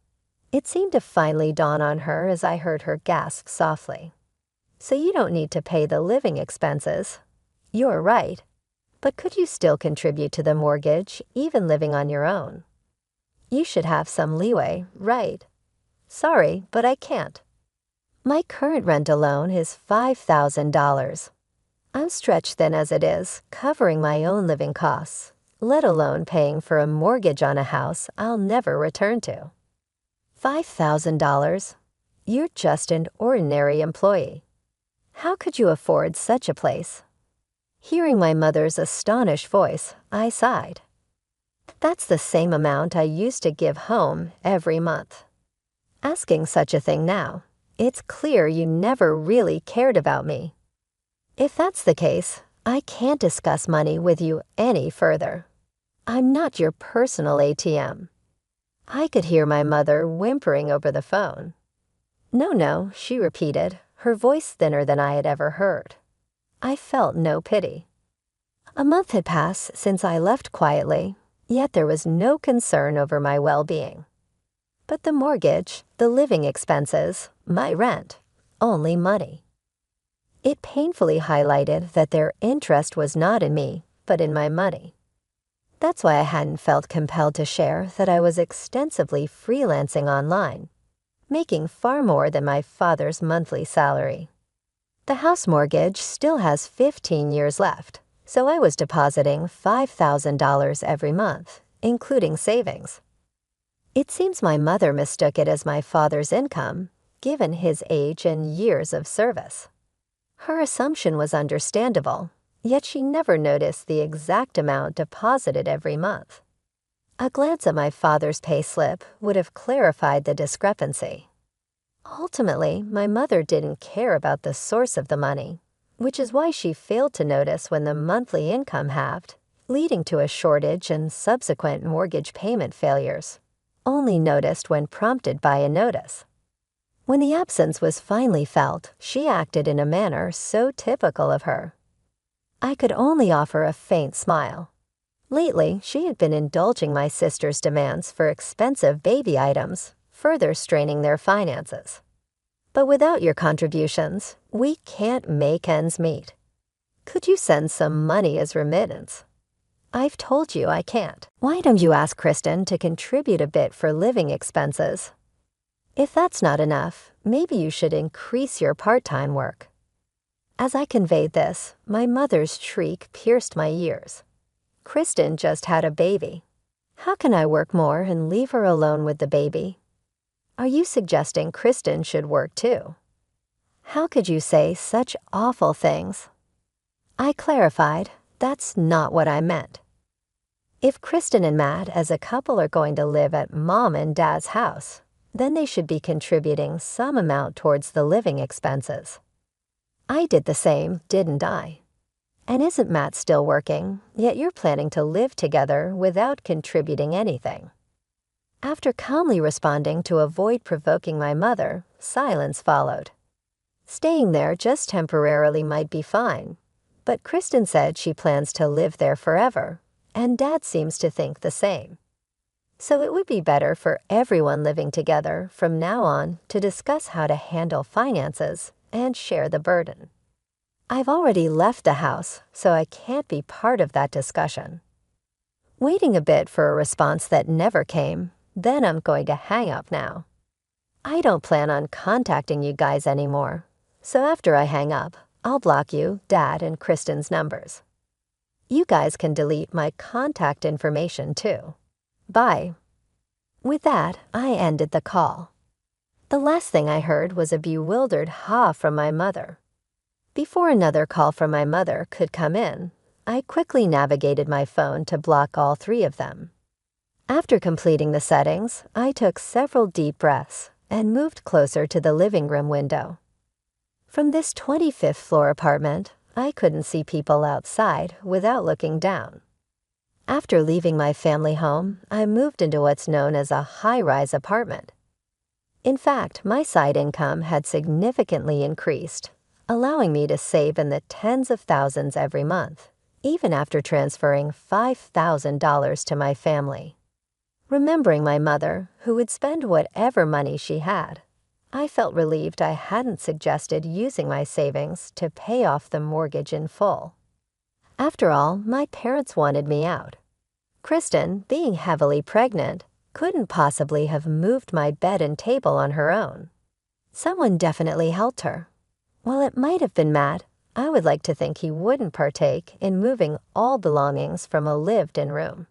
It seemed to finally dawn on her as I heard her gasp softly. So you don't need to pay the living expenses. You're right. But could you still contribute to the mortgage, even living on your own? You should have some leeway, right? Sorry, but I can't. My current rent alone is $5,000. I'm stretched thin as it is, covering my own living costs, let alone paying for a mortgage on a house I'll never return to. $5,000? You're just an ordinary employee. How could you afford such a place? Hearing my mother's astonished voice, I sighed. That's the same amount I used to give home every month. Asking such a thing now, it's clear you never really cared about me. If that's the case, I can't discuss money with you any further. I'm not your personal ATM. I could hear my mother whimpering over the phone. No, she repeated, her voice thinner than I had ever heard. I felt no pity. A month had passed since I left quietly, yet there was no concern over my well-being. But the mortgage, the living expenses, my rent, only money. It painfully highlighted that their interest was not in me, but in my money. That's why I hadn't felt compelled to share that I was extensively freelancing online, making far more than my father's monthly salary. The house mortgage still has 15 years left, so I was depositing $5,000 every month, including savings. It seems my mother mistook it as my father's income, given his age and years of service. Her assumption was understandable, yet she never noticed the exact amount deposited every month. A glance at my father's payslip would have clarified the discrepancy. Ultimately, my mother didn't care about the source of the money, which is why she failed to notice when the monthly income halved, leading to a shortage and subsequent mortgage payment failures, only noticed when prompted by a notice. When the absence was finally felt, she acted in a manner so typical of her. I could only offer a faint smile. Lately, she had been indulging my sister's demands for expensive baby items, further straining their finances. But without your contributions, we can't make ends meet. Could you send some money as remittance? I've told you I can't. Why don't you ask Kristen to contribute a bit for living expenses? If that's not enough, maybe you should increase your part-time work. As I conveyed this, my mother's shriek pierced my ears. Kristen just had a baby. How can I work more and leave her alone with the baby? Are you suggesting Kristen should work too? How could you say such awful things? I clarified, that's not what I meant. If Kristen and Matt as a couple are going to live at Mom and Dad's house, then they should be contributing some amount towards the living expenses. I did the same, didn't I? And isn't Matt still working, yet you're planning to live together without contributing anything? After calmly responding to avoid provoking my mother, silence followed. Staying there just temporarily might be fine, but Kristen said she plans to live there forever, and Dad seems to think the same. So it would be better for everyone living together from now on to discuss how to handle finances and share the burden. I've already left the house, so I can't be part of that discussion. Waiting a bit for a response that never came, then I'm going to hang up now. I don't plan on contacting you guys anymore, so after I hang up, I'll block you, Dad, and Kristen's numbers. You guys can delete my contact information too. Bye. With that, I ended the call. The last thing I heard was a bewildered ha from my mother. Before another call from my mother could come in, I quickly navigated my phone to block all three of them. After completing the settings, I took several deep breaths and moved closer to the living room window. From this 25th floor apartment, I couldn't see people outside without looking down. After leaving my family home, I moved into what's known as a high-rise apartment. In fact, my side income had significantly increased, allowing me to save in the tens of thousands every month, even after transferring $5,000 to my family. Remembering my mother, who would spend whatever money she had, I felt relieved I hadn't suggested using my savings to pay off the mortgage in full. After all, my parents wanted me out. Kristen, being heavily pregnant, couldn't possibly have moved my bed and table on her own. Someone definitely helped her. While it might have been Matt, I would like to think he wouldn't partake in moving all belongings from a lived-in room.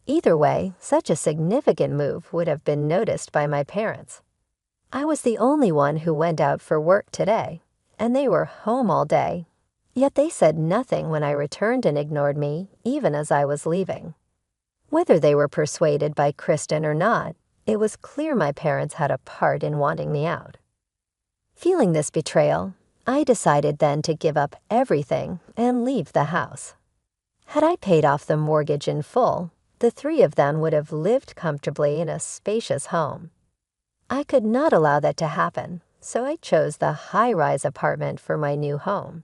Either way, such a significant move would have been noticed by my parents. I was the only one who went out for work today, and they were home all day. Yet they said nothing when I returned and ignored me, even as I was leaving. Whether they were persuaded by Kristen or not, it was clear my parents had a part in wanting me out. Feeling this betrayal, I decided then to give up everything and leave the house. Had I paid off the mortgage in full, the three of them would have lived comfortably in a spacious home. I could not allow that to happen, so I chose the high-rise apartment for my new home.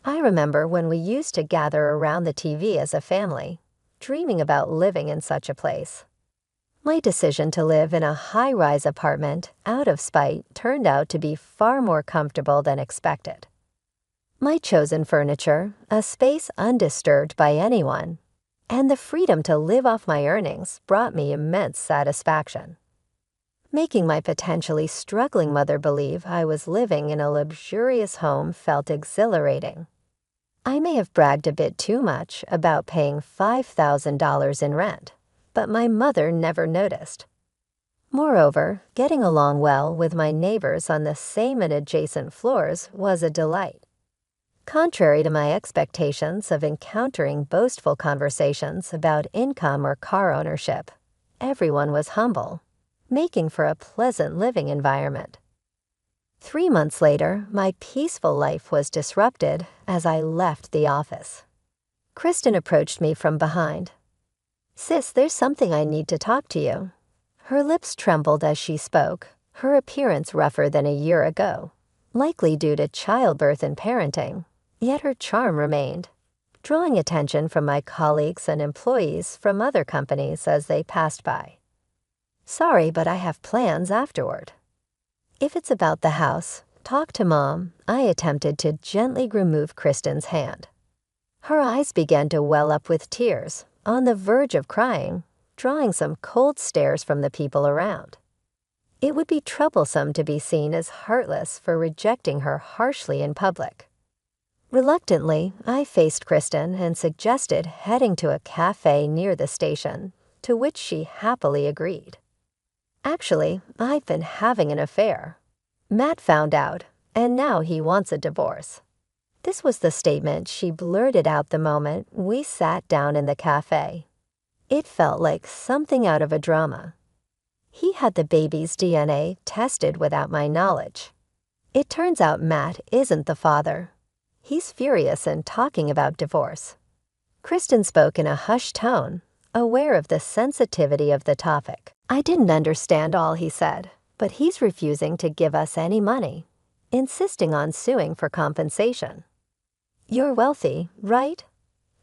I remember when we used to gather around the TV as a family, dreaming about living in such a place. My decision to live in a high-rise apartment out of spite turned out to be far more comfortable than expected. My chosen furniture, a space undisturbed by anyone, and the freedom to live off my earnings brought me immense satisfaction. Making my potentially struggling mother believe I was living in a luxurious home felt exhilarating. I may have bragged a bit too much about paying $5,000 in rent, but my mother never noticed. Moreover, getting along well with my neighbors on the same and adjacent floors was a delight. Contrary to my expectations of encountering boastful conversations about income or car ownership, everyone was humble, making for a pleasant living environment. 3 months later, my peaceful life was disrupted as I left the office. Kristen approached me from behind. "Sis, there's something I need to talk to you." Her lips trembled as she spoke, her appearance rougher than a year ago, likely due to childbirth and parenting, yet her charm remained, drawing attention from my colleagues and employees from other companies as they passed by. "Sorry, but I have plans afterward." "If it's about the house, talk to Mom." I attempted to gently remove Kristen's hand. Her eyes began to well up with tears, on the verge of crying, drawing some cold stares from the people around. It would be troublesome to be seen as heartless for rejecting her harshly in public. Reluctantly, I faced Kristen and suggested heading to a cafe near the station, to which she happily agreed. "Actually, I've been having an affair. Matt found out, and now he wants a divorce." This was the statement she blurted out the moment we sat down in the cafe. It felt like something out of a drama. He had the baby's DNA tested without my knowledge. It turns out Matt isn't the father. He's furious and talking about divorce. Kristen spoke in a hushed tone, aware of the sensitivity of the topic. I didn't understand all he said, but he's refusing to give us any money, insisting on suing for compensation. "You're wealthy, right?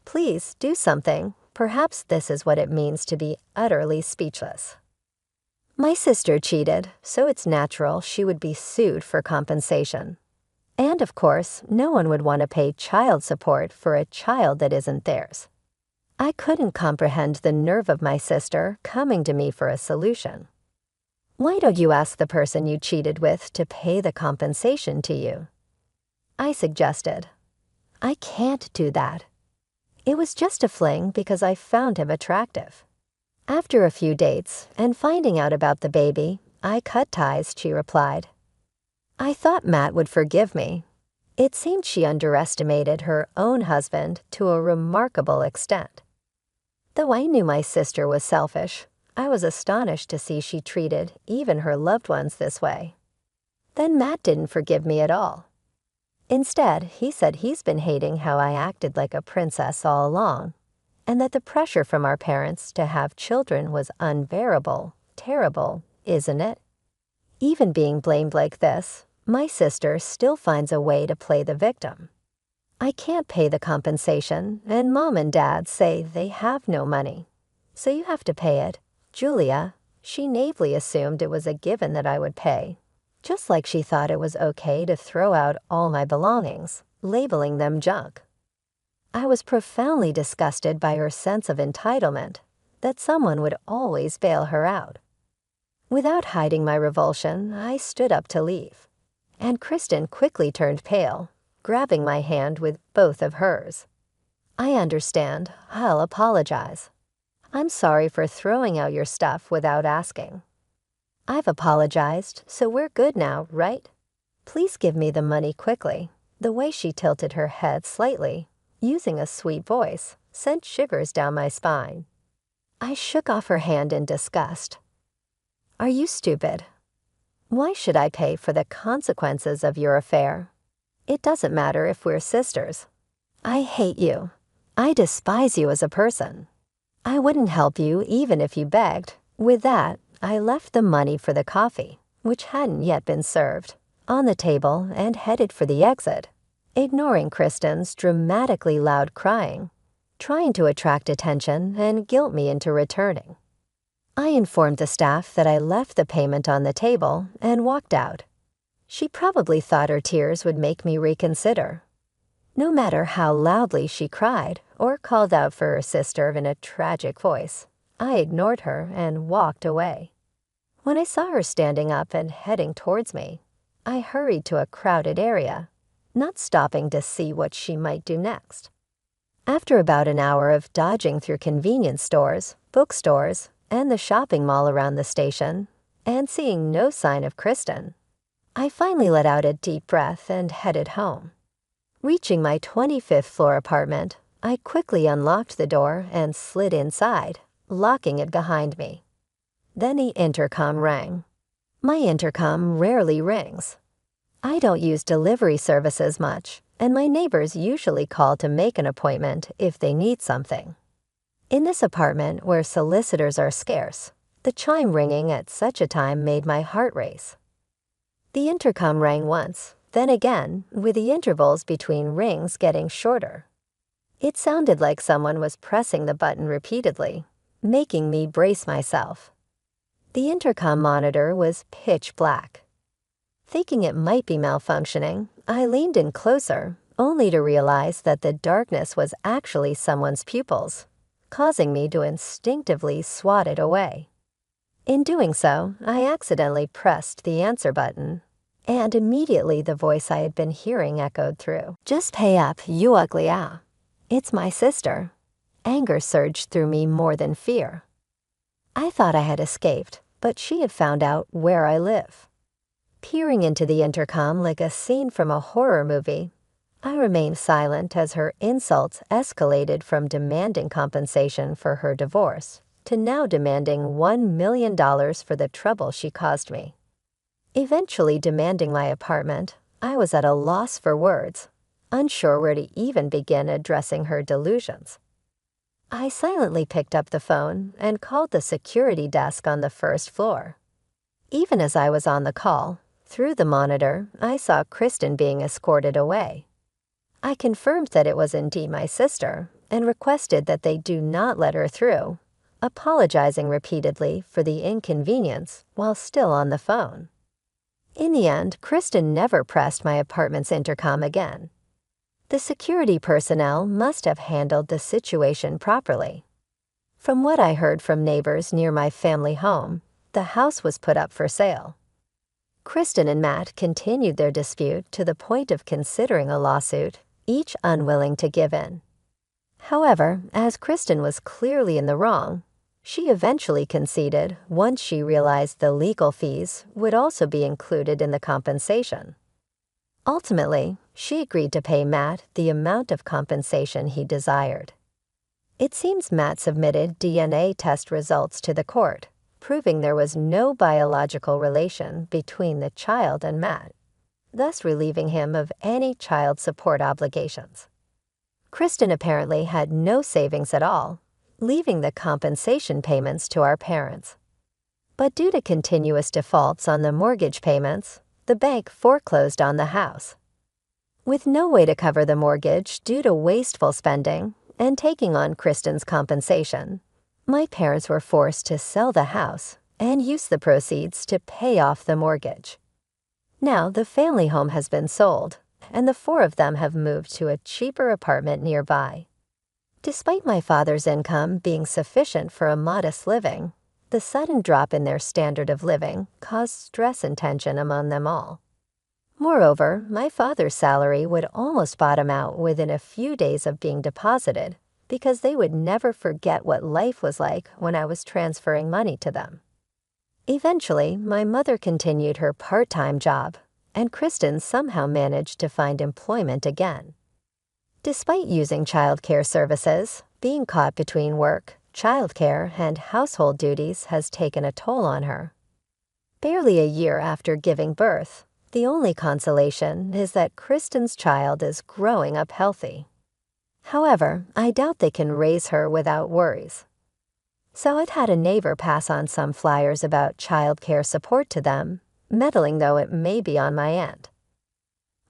Please do something. Perhaps this is what it means to be utterly speechless." My sister cheated, so it's natural she would be sued for compensation. And of course, no one would want to pay child support for a child that isn't theirs. I couldn't comprehend the nerve of my sister coming to me for a solution. "Why don't you ask the person you cheated with to pay the compensation to you?" I suggested. "I can't do that. It was just a fling because I found him attractive." After a few dates and finding out about the baby, I cut ties, she replied. I thought Matt would forgive me. It seemed she underestimated her own husband to a remarkable extent. Though I knew my sister was selfish, I was astonished to see she treated even her loved ones this way. Then Matt didn't forgive me at all. Instead, he said he's been hating how I acted like a princess all along, and that the pressure from our parents to have children was unbearable, terrible, isn't it? Even being blamed like this, my sister still finds a way to play the victim. I can't pay the compensation, and Mom and Dad say they have no money. So you have to pay it. Julia, she naively assumed it was a given that I would pay, just like she thought it was okay to throw out all my belongings, labeling them junk. I was profoundly disgusted by her sense of entitlement, that someone would always bail her out. Without hiding my revulsion, I stood up to leave, and Kristen quickly turned pale, grabbing my hand with both of hers. I understand. I'll apologize. I'm sorry for throwing out your stuff without asking. I've apologized, so we're good now, right? Please give me the money quickly. The way she tilted her head slightly, using a sweet voice, sent shivers down my spine. I shook off her hand in disgust. Are you stupid? Why should I pay for the consequences of your affair? It doesn't matter if we're sisters. I hate you. I despise you as a person. I wouldn't help you even if you begged. With that, I left the money for the coffee, which hadn't yet been served, on the table and headed for the exit, ignoring Kristen's dramatically loud crying, trying to attract attention and guilt me into returning. I informed the staff that I left the payment on the table and walked out. She probably thought her tears would make me reconsider. No matter how loudly she cried or called out for her sister in a tragic voice, I ignored her and walked away. When I saw her standing up and heading towards me, I hurried to a crowded area, not stopping to see what she might do next. After about an hour of dodging through convenience stores, bookstores, and the shopping mall around the station, and seeing no sign of Kristen, I finally let out a deep breath and headed home. Reaching my 25th floor apartment, I quickly unlocked the door and slid inside, locking it behind me. Then the intercom rang. My intercom rarely rings. I don't use delivery services much, and my neighbors usually call to make an appointment if they need something. In this apartment where solicitors are scarce, the chime ringing at such a time made my heart race. The intercom rang once, then again, with the intervals between rings getting shorter. It sounded like someone was pressing the button repeatedly, making me brace myself. The intercom monitor was pitch black. Thinking it might be malfunctioning, I leaned in closer, only to realize that the darkness was actually someone's pupils, causing me to instinctively swat it away. In doing so, I accidentally pressed the answer button, and immediately the voice I had been hearing echoed through. Just pay up, you ugly ah. It's my sister. Anger surged through me more than fear. I thought I had escaped, but she had found out where I live. Peering into the intercom like a scene from a horror movie, I remained silent as her insults escalated from demanding compensation for her divorce to now demanding $1 million for the trouble she caused me. Eventually demanding my apartment, I was at a loss for words, unsure where to even begin addressing her delusions. I silently picked up the phone and called the security desk on the first floor. Even as I was on the call, through the monitor, I saw Kristen being escorted away. I confirmed that it was indeed my sister and requested that they do not let her through, apologizing repeatedly for the inconvenience while still on the phone. In the end, Kristen never pressed my apartment's intercom again. The security personnel must have handled the situation properly. From what I heard from neighbors near my family home, the house was put up for sale. Kristen and Matt continued their dispute to the point of considering a lawsuit, each unwilling to give in. However, as Kristen was clearly in the wrong, She eventually conceded once she realized the legal fees would also be included in the compensation. Ultimately, she agreed to pay Matt the amount of compensation he desired. It seems Matt submitted DNA test results to the court, proving there was no biological relation between the child and Matt, thus relieving him of any child support obligations. Kristen apparently had no savings at all, leaving the compensation payments to our parents. But due to continuous defaults on the mortgage payments, the bank foreclosed on the house. With no way to cover the mortgage due to wasteful spending and taking on Kristen's compensation, my parents were forced to sell the house and use the proceeds to pay off the mortgage. Now the family home has been sold, and the four of them have moved to a cheaper apartment nearby. Despite my father's income being sufficient for a modest living, the sudden drop in their standard of living caused stress and tension among them all. Moreover, my father's salary would almost bottom out within a few days of being deposited because they would never forget what life was like when I was transferring money to them. Eventually, my mother continued her part-time job, and Kristen somehow managed to find employment again. Despite using child care services, being caught between work, childcare, and household duties has taken a toll on her. Barely a year after giving birth, the only consolation is that Kristen's child is growing up healthy. However, I doubt they can raise her without worries. So I've had a neighbor pass on some flyers about child care support to them, meddling though it may be on my end.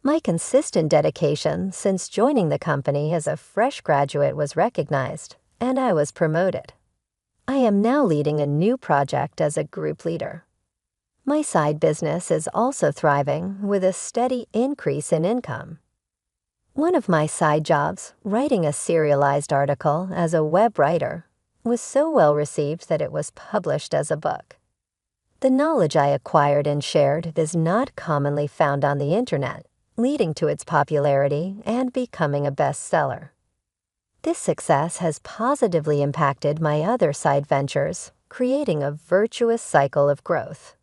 My consistent dedication since joining the company as a fresh graduate was recognized, and I was promoted. I am now leading a new project as a group leader. My side business is also thriving with a steady increase in income. One of my side jobs, writing a serialized article as a web writer, was so well received that it was published as a book. The knowledge I acquired and shared is not commonly found on the internet, leading to its popularity and becoming a bestseller. This success has positively impacted my other side ventures, creating a virtuous cycle of growth.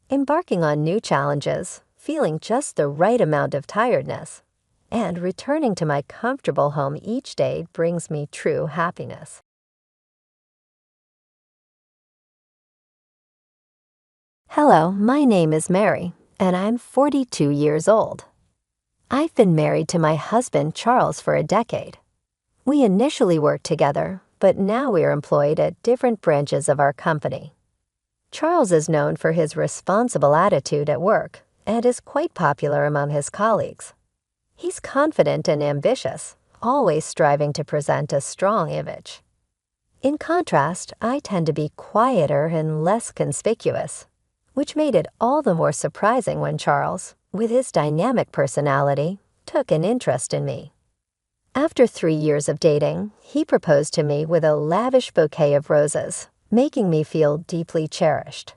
Embarking on new challenges, feeling just the right amount of tiredness, and returning to my comfortable home each day brings me true happiness. Hello, my name is Mary, and I'm 42 years old. I've been married to my husband, Charles, for a decade. We initially worked together, but now we are employed at different branches of our company. Charles is known for his responsible attitude at work and is quite popular among his colleagues. He's confident and ambitious, always striving to present a strong image. In contrast, I tend to be quieter and less conspicuous, which made it all the more surprising when Charles, with his dynamic personality, took an interest in me. After 3 years of dating, he proposed to me with a lavish bouquet of roses, making me feel deeply cherished.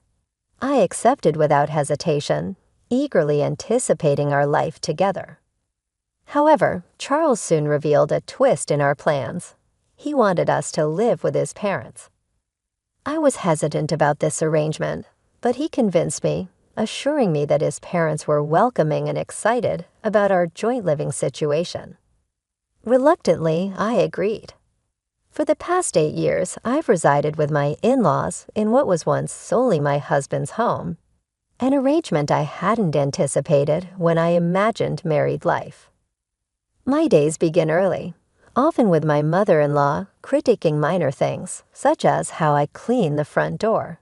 I accepted without hesitation, eagerly anticipating our life together. However, Charles soon revealed a twist in our plans. He wanted us to live with his parents. I was hesitant about this arrangement, but he convinced me, assuring me that his parents were welcoming and excited about our joint living situation. Reluctantly, I agreed. For the past 8 years, I've resided with my in-laws in what was once solely my husband's home, an arrangement I hadn't anticipated when I imagined married life. My days begin early, often with my mother-in-law critiquing minor things, such as how I clean the front door.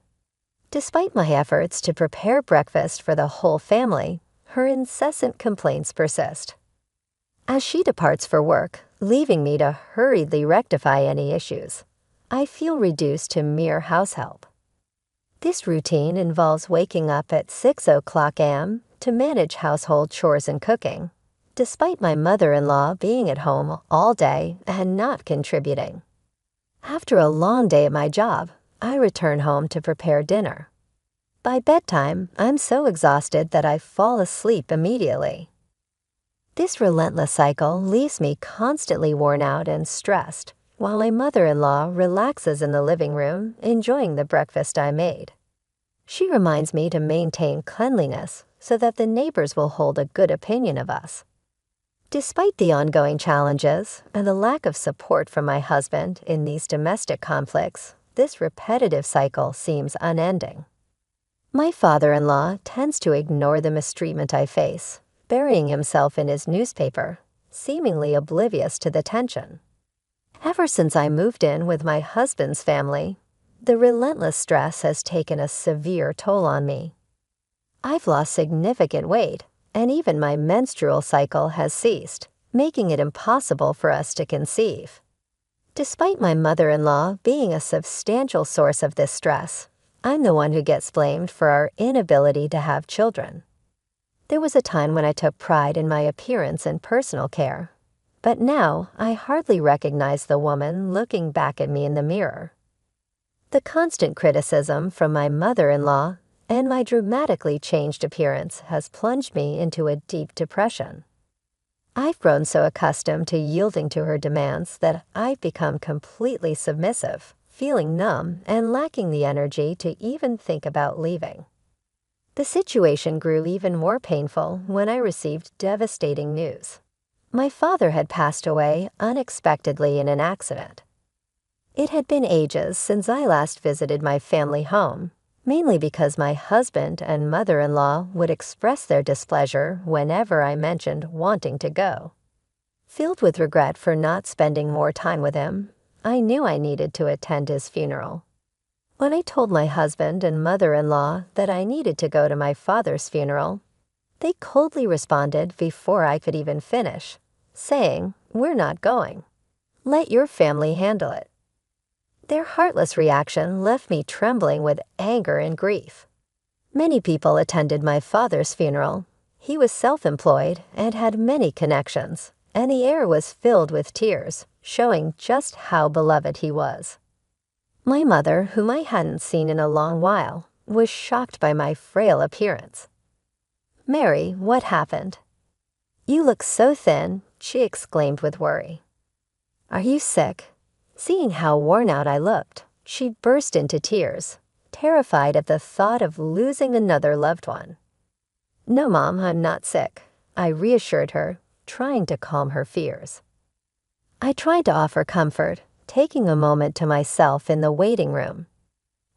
Despite my efforts to prepare breakfast for the whole family, her incessant complaints persist. As she departs for work, leaving me to hurriedly rectify any issues, I feel reduced to mere house help. This routine involves waking up at 6:00 a.m. to manage household chores and cooking, despite my mother-in-law being at home all day and not contributing. After a long day at my job, I return home to prepare dinner. By bedtime, I'm so exhausted that I fall asleep immediately. This relentless cycle leaves me constantly worn out and stressed, while my mother-in-law relaxes in the living room, enjoying the breakfast I made. She reminds me to maintain cleanliness so that the neighbors will hold a good opinion of us. Despite the ongoing challenges and the lack of support from my husband in these domestic conflicts, this repetitive cycle seems unending. My father-in-law tends to ignore the mistreatment I face, burying himself in his newspaper, seemingly oblivious to the tension. Ever since I moved in with my husband's family, the relentless stress has taken a severe toll on me. I've lost significant weight, and even my menstrual cycle has ceased, making it impossible for us to conceive. Despite my mother-in-law being a substantial source of this stress, I'm the one who gets blamed for our inability to have children. There was a time when I took pride in my appearance and personal care, but now I hardly recognize the woman looking back at me in the mirror. The constant criticism from my mother-in-law and my dramatically changed appearance has plunged me into a deep depression. I've grown so accustomed to yielding to her demands that I've become completely submissive, feeling numb and lacking the energy to even think about leaving. The situation grew even more painful when I received devastating news. My father had passed away unexpectedly in an accident. It had been ages since I last visited my family home, mainly because my husband and mother-in-law would express their displeasure whenever I mentioned wanting to go. Filled with regret for not spending more time with him, I knew I needed to attend his funeral. When I told my husband and mother-in-law that I needed to go to my father's funeral, they coldly responded before I could even finish, saying, "We're not going. Let your family handle it." Their heartless reaction left me trembling with anger and grief. Many people attended my father's funeral. He was self-employed and had many connections, and the air was filled with tears, showing just how beloved he was. My mother, whom I hadn't seen in a long while, was shocked by my frail appearance. "Mary, what happened?" "You look so thin," she exclaimed with worry. "Are you sick?" Seeing how worn out I looked, she burst into tears, terrified at the thought of losing another loved one. "No, Mom, I'm not sick," I reassured her, trying to calm her fears. I tried to offer comfort, taking a moment to myself in the waiting room.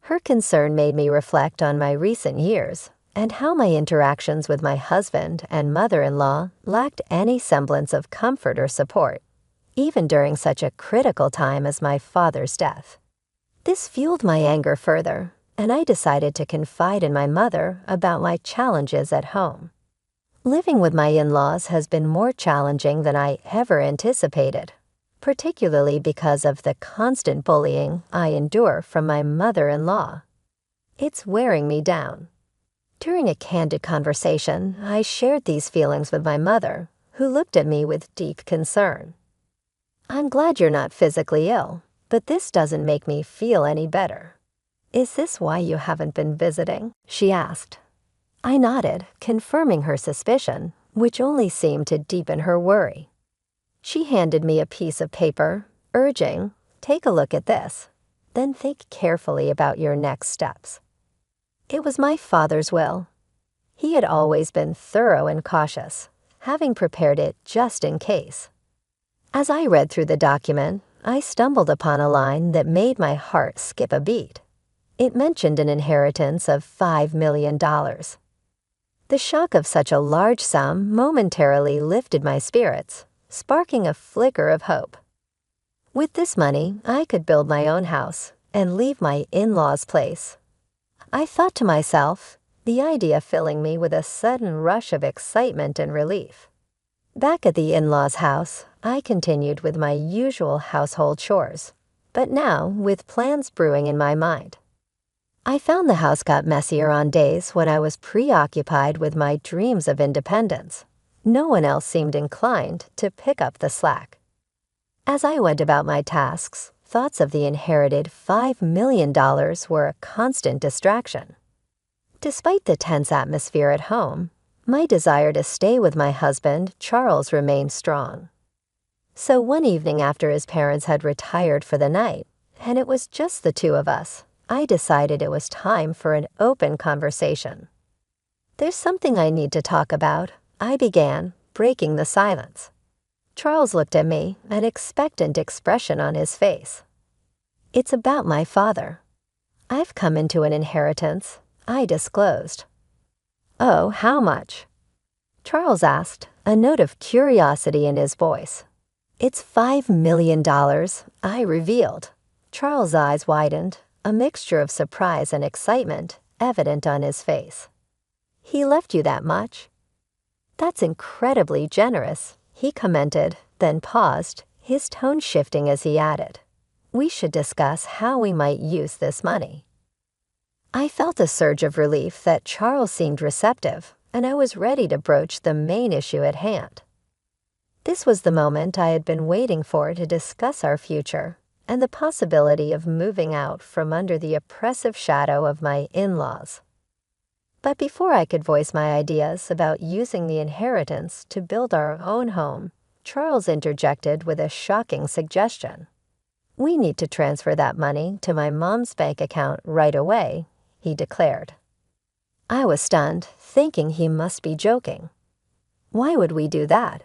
Her concern made me reflect on my recent years and how my interactions with my husband and mother-in-law lacked any semblance of comfort or support, even during such a critical time as my father's death. This fueled my anger further, and I decided to confide in my mother about my challenges at home. Living with my in-laws has been more challenging than I ever anticipated, particularly because of the constant bullying I endure from my mother-in-law. It's wearing me down. During a candid conversation, I shared these feelings with my mother, who looked at me with deep concern. "I'm glad you're not physically ill, but this doesn't make me feel any better." "Is this why you haven't been visiting?" she asked. I nodded, confirming her suspicion, which only seemed to deepen her worry. She handed me a piece of paper, urging, "Take a look at this, then think carefully about your next steps." It was my father's will. He had always been thorough and cautious, having prepared it just in case. As I read through the document, I stumbled upon a line that made my heart skip a beat. It mentioned an inheritance of $5 million. The shock of such a large sum momentarily lifted my spirits, sparking a flicker of hope. With this money, I could build my own house and leave my in-laws' place. I thought to myself, the idea filling me with a sudden rush of excitement and relief. Back at the in-laws' house, I continued with my usual household chores, but now with plans brewing in my mind. I found the house got messier on days when I was preoccupied with my dreams of independence. No one else seemed inclined to pick up the slack. As I went about my tasks, thoughts of the inherited $5 million were a constant distraction. Despite the tense atmosphere at home, my desire to stay with my husband, Charles, remained strong. So one evening after his parents had retired for the night, and it was just the two of us, I decided it was time for an open conversation. "There's something I need to talk about," I began, breaking the silence. Charles looked at me, an expectant expression on his face. "It's about my father. I've come into an inheritance," I disclosed. "Oh, how much?" Charles asked, a note of curiosity in his voice. "It's $5 million, I revealed. Charles' eyes widened, a mixture of surprise and excitement evident on his face. "He left you that much?" "That's incredibly generous," he commented, then paused, his tone shifting as he added, "We should discuss how we might use this money." I felt a surge of relief that Charles seemed receptive, and I was ready to broach the main issue at hand. This was the moment I had been waiting for to discuss our future and the possibility of moving out from under the oppressive shadow of my in-laws. But before I could voice my ideas about using the inheritance to build our own home, Charles interjected with a shocking suggestion. "We need to transfer that money to my mom's bank account right away," he declared. I was stunned, thinking he must be joking. "Why would we do that?"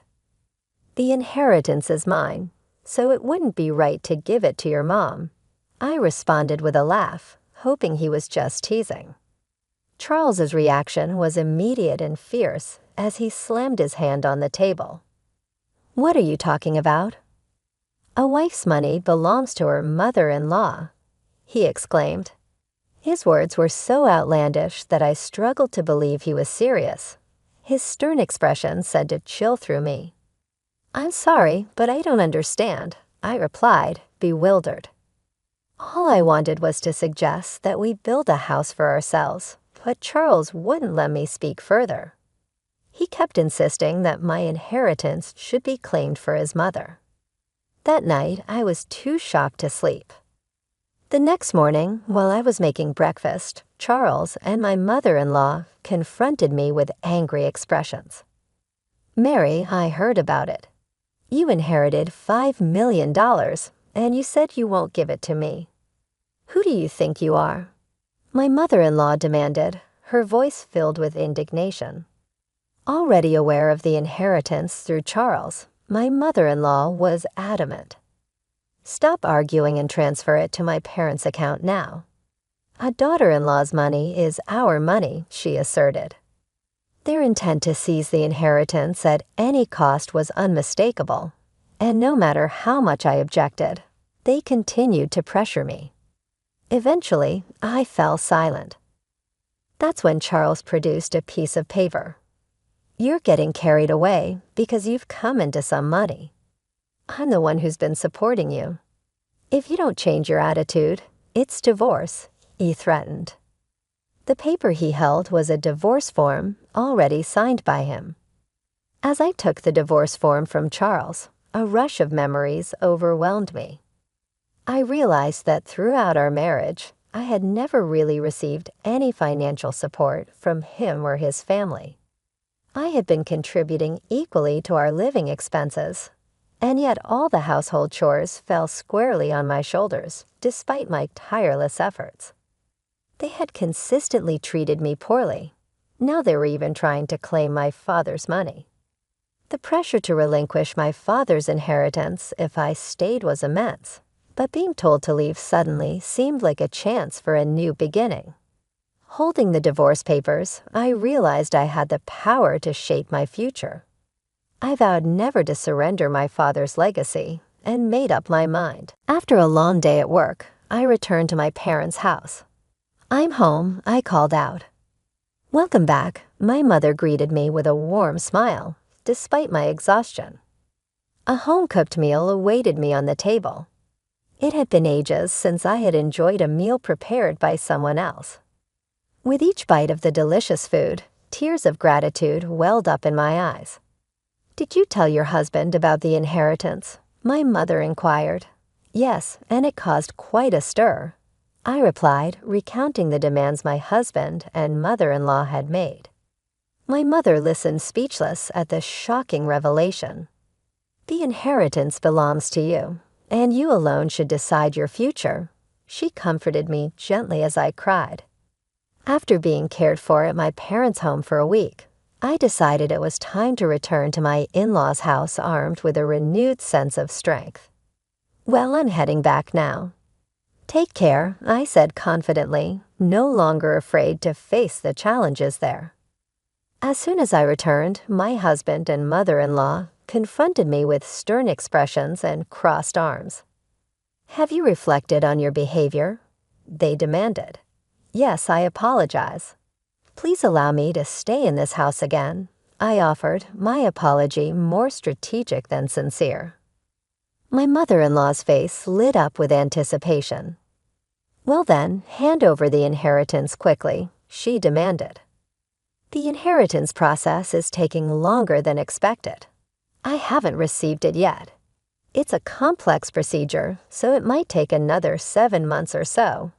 "The inheritance is mine, so it wouldn't be right to give it to your mom," I responded with a laugh, hoping he was just teasing. Charles's reaction was immediate and fierce as he slammed his hand on the table. "What are you talking about?" "A wife's money belongs to her mother-in-law," he exclaimed. His words were so outlandish that I struggled to believe he was serious. His stern expression said to chill through me. "I'm sorry, but I don't understand," I replied, bewildered. All I wanted was to suggest that we build a house for ourselves, but Charles wouldn't let me speak further. He kept insisting that my inheritance should be claimed for his mother. That night, I was too shocked to sleep. The next morning, while I was making breakfast, Charles and my mother-in-law confronted me with angry expressions. "Mary, I heard about it. You inherited $5 million, and you said you won't give it to me. Who do you think you are?" My mother-in-law demanded, her voice filled with indignation. Already aware of the inheritance through Charles, my mother-in-law was adamant. "Stop arguing and transfer it to my parents' account now." "A daughter-in-law's money is our money," she asserted. Their intent to seize the inheritance at any cost was unmistakable, and no matter how much I objected, they continued to pressure me. Eventually, I fell silent. That's when Charles produced a piece of paper. "You're getting carried away because you've come into some money. I'm the one who's been supporting you. If you don't change your attitude, it's divorce," he threatened. The paper he held was a divorce form already signed by him. As I took the divorce form from Charles, a rush of memories overwhelmed me. I realized that throughout our marriage, I had never really received any financial support from him or his family. I had been contributing equally to our living expenses, and yet all the household chores fell squarely on my shoulders, despite my tireless efforts. They had consistently treated me poorly. Now they were even trying to claim my father's money. The pressure to relinquish my father's inheritance if I stayed was immense, but being told to leave suddenly seemed like a chance for a new beginning. Holding the divorce papers, I realized I had the power to shape my future. I vowed never to surrender my father's legacy and made up my mind. After a long day at work, I returned to my parents' house. "I'm home," I called out. "Welcome back," my mother greeted me with a warm smile, despite my exhaustion. A home-cooked meal awaited me on the table. It had been ages since I had enjoyed a meal prepared by someone else. With each bite of the delicious food, tears of gratitude welled up in my eyes. "Did you tell your husband about the inheritance?" my mother inquired. "Yes, and it caused quite a stir," I replied, recounting the demands my husband and mother-in-law had made. My mother listened speechless at this shocking revelation. The inheritance belongs to you, and you alone should decide your future. She comforted me gently as I cried. After being cared for at my parents' home for a week, I decided it was time to return to my in-laws' house armed with a renewed sense of strength. Well, I'm heading back now. Take care, I said confidently, no longer afraid to face the challenges there. As soon as I returned, my husband and mother-in-law confronted me with stern expressions and crossed arms. Have you reflected on your behavior? They demanded. Yes, I apologize. Please allow me to stay in this house again. I offered, my apology more strategic than sincere. My mother-in-law's face lit up with anticipation. Well then, hand over the inheritance quickly, she demanded. The inheritance process is taking longer than expected. I haven't received it yet. It's a complex procedure, so it might take another 7 months or so,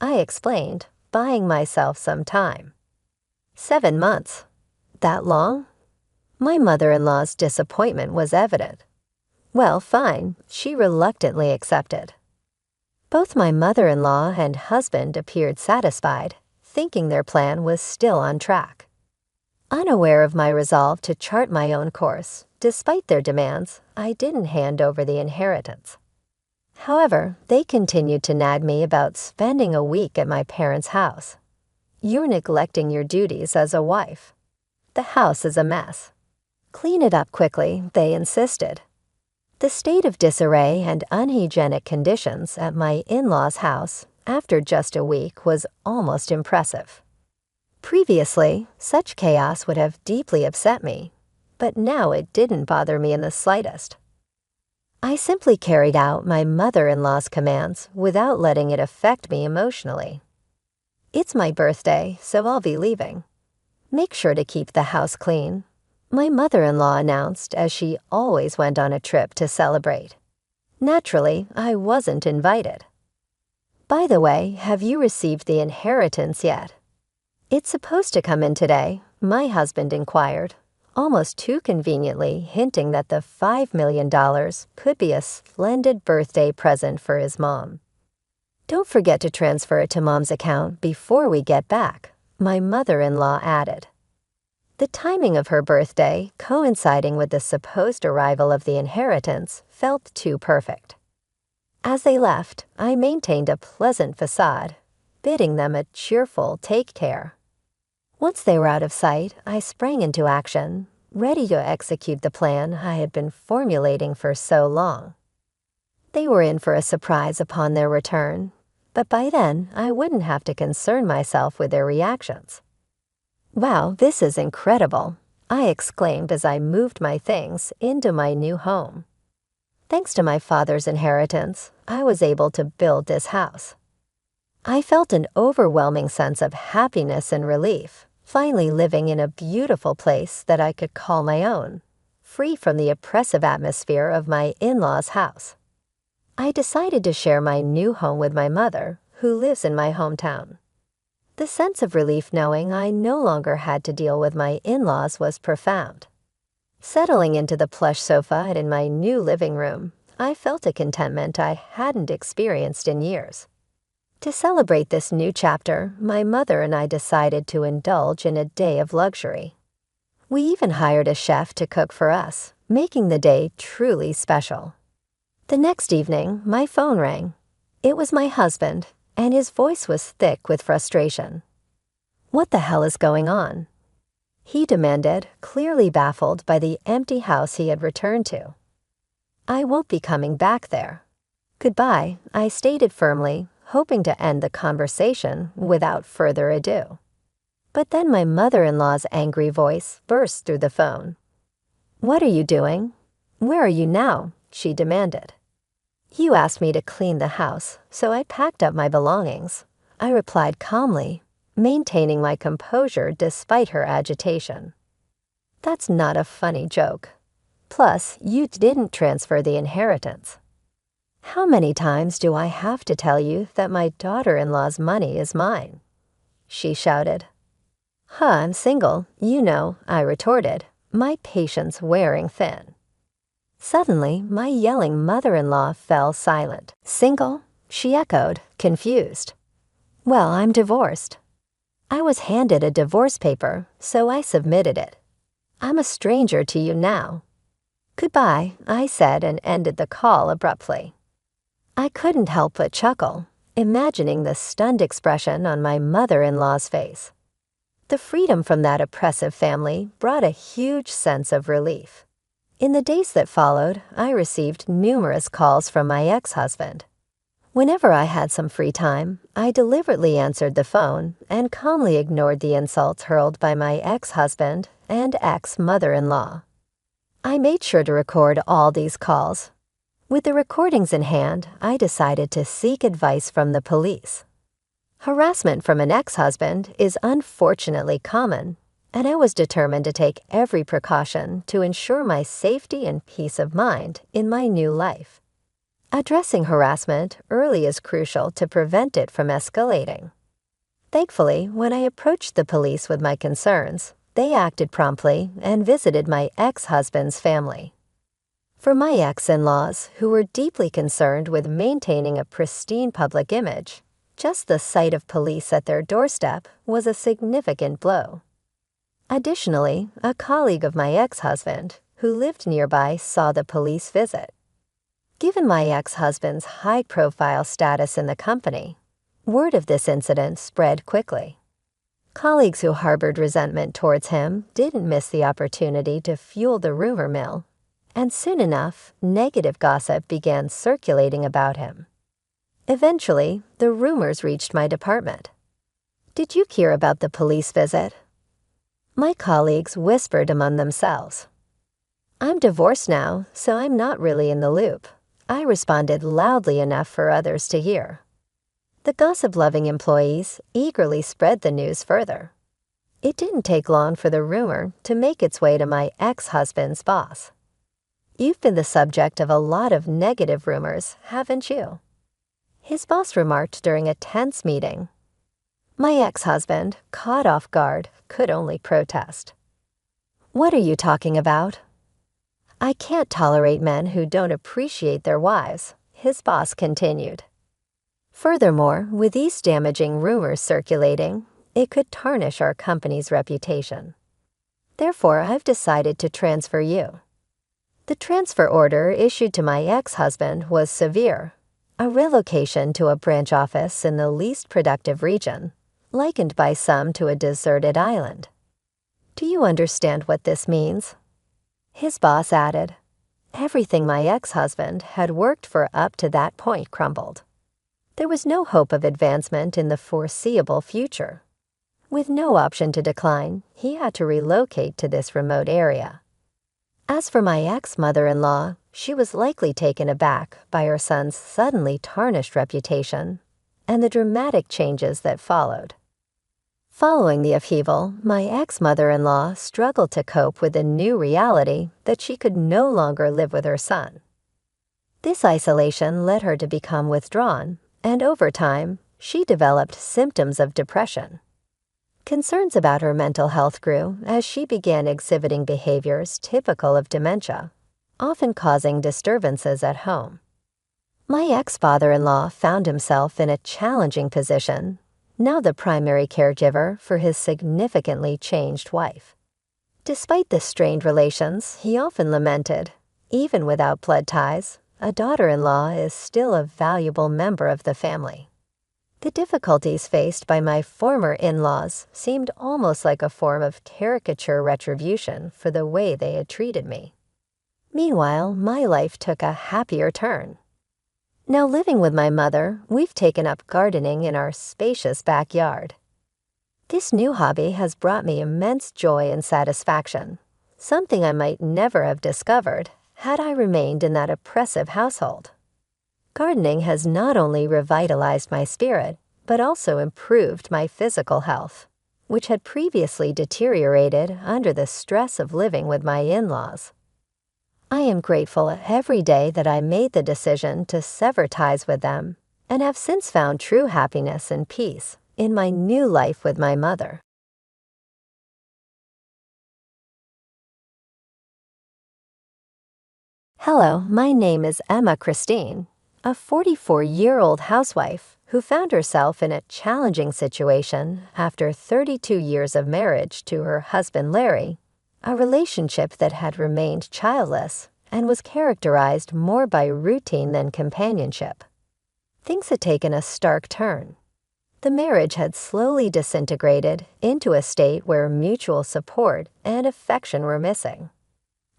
I explained, buying myself some time. 7 months? That long? My mother-in-law's disappointment was evident. Well, fine, she reluctantly accepted. Both my mother-in-law and husband appeared satisfied, thinking their plan was still on track. Unaware of my resolve to chart my own course, despite their demands, I didn't hand over the inheritance. However, they continued to nag me about spending a week at my parents' house. You're neglecting your duties as a wife. The house is a mess. Clean it up quickly, they insisted. The state of disarray and unhygienic conditions at my in-laws' house after just a week was almost impressive. Previously, such chaos would have deeply upset me, but now it didn't bother me in the slightest. I simply carried out my mother-in-law's commands without letting it affect me emotionally. It's my birthday, so I'll be leaving. Make sure to keep the house clean, my mother-in-law announced as she always went on a trip to celebrate. Naturally, I wasn't invited. By the way, have you received the inheritance yet? It's supposed to come in today, my husband inquired, almost too conveniently hinting that the $5 million could be a splendid birthday present for his mom. Don't forget to transfer it to Mom's account before we get back, my mother-in-law added. The timing of her birthday, coinciding with the supposed arrival of the inheritance, felt too perfect. As they left, I maintained a pleasant facade, bidding them a cheerful take care. Once they were out of sight, I sprang into action, ready to execute the plan I had been formulating for so long. They were in for a surprise upon their return, but by then I wouldn't have to concern myself with their reactions. Wow, this is incredible, I exclaimed as I moved my things into my new home. Thanks to my father's inheritance, I was able to build this house. I felt an overwhelming sense of happiness and relief, finally living in a beautiful place that I could call my own, free from the oppressive atmosphere of my in-laws' house. I decided to share my new home with my mother, who lives in my hometown. The sense of relief knowing I no longer had to deal with my in-laws was profound. Settling into the plush sofa in my new living room, I felt a contentment I hadn't experienced in years. To celebrate this new chapter, my mother and I decided to indulge in a day of luxury. We even hired a chef to cook for us, making the day truly special. The next evening, my phone rang. It was my husband, and his voice was thick with frustration. What the hell is going on? He demanded, clearly baffled by the empty house he had returned to. I won't be coming back there. Goodbye, I stated firmly, hoping to end the conversation without further ado. But then my mother-in-law's angry voice burst through the phone. What are you doing? Where are you now? She demanded. You asked me to clean the house, so I packed up my belongings, I replied calmly, maintaining my composure despite her agitation. That's not a funny joke. Plus, you didn't transfer the inheritance. How many times do I have to tell you that my daughter-in-law's money is mine? She shouted. I'm single, you know, I retorted, my patience wearing thin. Suddenly, my yelling mother-in-law fell silent. Single? She echoed, confused. Well, I'm divorced. I was handed a divorce paper, so I submitted it. I'm a stranger to you now. Goodbye, I said and ended the call abruptly. I couldn't help but chuckle, imagining the stunned expression on my mother-in-law's face. The freedom from that oppressive family brought a huge sense of relief. In the days that followed, I received numerous calls from my ex-husband. Whenever I had some free time, I deliberately answered the phone and calmly ignored the insults hurled by my ex-husband and ex-mother-in-law. I made sure to record all these calls. With the recordings in hand, I decided to seek advice from the police. Harassment from an ex-husband is unfortunately common, and I was determined to take every precaution to ensure my safety and peace of mind in my new life. Addressing harassment early is crucial to prevent it from escalating. Thankfully, when I approached the police with my concerns, they acted promptly and visited my ex-husband's family. For my ex-in-laws, who were deeply concerned with maintaining a pristine public image, just the sight of police at their doorstep was a significant blow. Additionally, a colleague of my ex-husband, who lived nearby, saw the police visit. Given my ex-husband's high-profile status in the company, word of this incident spread quickly. Colleagues who harbored resentment towards him didn't miss the opportunity to fuel the rumor mill, and soon enough, negative gossip began circulating about him. Eventually, the rumors reached my department. Did you hear about the police visit? My colleagues whispered among themselves. I'm divorced now, so I'm not really in the loop. I responded loudly enough for others to hear. The gossip-loving employees eagerly spread the news further. It didn't take long for the rumor to make its way to my ex-husband's boss. You've been the subject of a lot of negative rumors, haven't you? His boss remarked during a tense meeting. My ex-husband, caught off guard, could only protest. What are you talking about? I can't tolerate men who don't appreciate their wives, his boss continued. Furthermore, with these damaging rumors circulating, it could tarnish our company's reputation. Therefore, I've decided to transfer you. The transfer order issued to my ex-husband was severe, a relocation to a branch office in the least productive region, likened by some to a deserted island. Do you understand what this means? His boss added, everything my ex-husband had worked for up to that point crumbled. There was no hope of advancement in the foreseeable future. With no option to decline, he had to relocate to this remote area. As for my ex-mother-in-law, she was likely taken aback by her son's suddenly tarnished reputation and the dramatic changes that followed. Following the upheaval, my ex-mother-in-law struggled to cope with the new reality that she could no longer live with her son. This isolation led her to become withdrawn, and over time, she developed symptoms of depression. Concerns about her mental health grew as she began exhibiting behaviors typical of dementia, often causing disturbances at home. My ex-father-in-law found himself in a challenging position, now the primary caregiver for his significantly changed wife. Despite the strained relations, he often lamented, even without blood ties, a daughter-in-law is still a valuable member of the family. The difficulties faced by my former in-laws seemed almost like a form of caricature retribution for the way they had treated me. Meanwhile, my life took a happier turn. Now living with my mother, we've taken up gardening in our spacious backyard. This new hobby has brought me immense joy and satisfaction, something I might never have discovered had I remained in that oppressive household. Gardening has not only revitalized my spirit, but also improved my physical health, which had previously deteriorated under the stress of living with my in-laws. I am grateful every day that I made the decision to sever ties with them and have since found true happiness and peace in my new life with my mother. Hello, my name is Emma Christine, a 44-year-old housewife who found herself in a challenging situation after 32 years of marriage to her husband Larry, a relationship that had remained childless and was characterized more by routine than companionship. Things had taken a stark turn. The marriage had slowly disintegrated into a state where mutual support and affection were missing.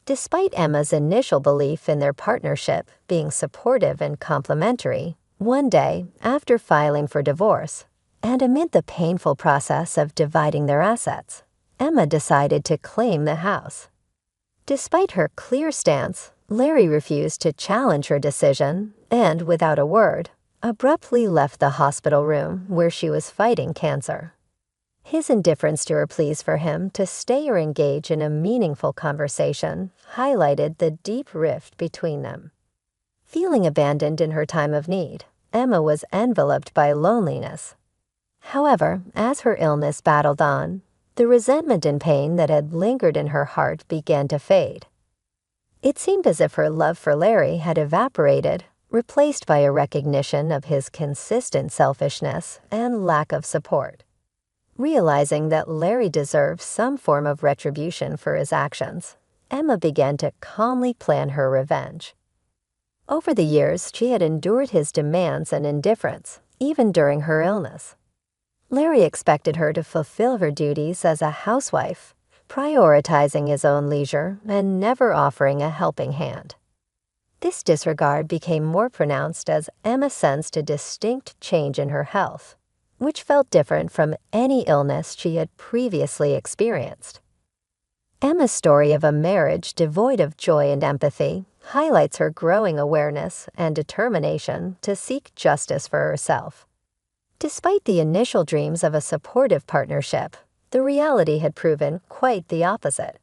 Despite Emma's initial belief in their partnership being supportive and complementary, one day, after filing for divorce, and amid the painful process of dividing their assets, Emma decided to claim the house. Despite her clear stance, Larry refused to challenge her decision and, without a word, abruptly left the hospital room where she was fighting cancer. His indifference to her pleas for him to stay or engage in a meaningful conversation highlighted the deep rift between them. Feeling abandoned in her time of need, Emma was enveloped by loneliness. However, as her illness battled on, the resentment and pain that had lingered in her heart began to fade. It seemed as if her love for Larry had evaporated, replaced by a recognition of his consistent selfishness and lack of support. Realizing that Larry deserved some form of retribution for his actions, Emma began to calmly plan her revenge. Over the years, she had endured his demands and indifference, even during her illness. Larry expected her to fulfill her duties as a housewife, prioritizing his own leisure and never offering a helping hand. This disregard became more pronounced as Emma sensed a distinct change in her health, which felt different from any illness she had previously experienced. Emma's story of a marriage devoid of joy and empathy highlights her growing awareness and determination to seek justice for herself. Despite the initial dreams of a supportive partnership, the reality had proven quite the opposite.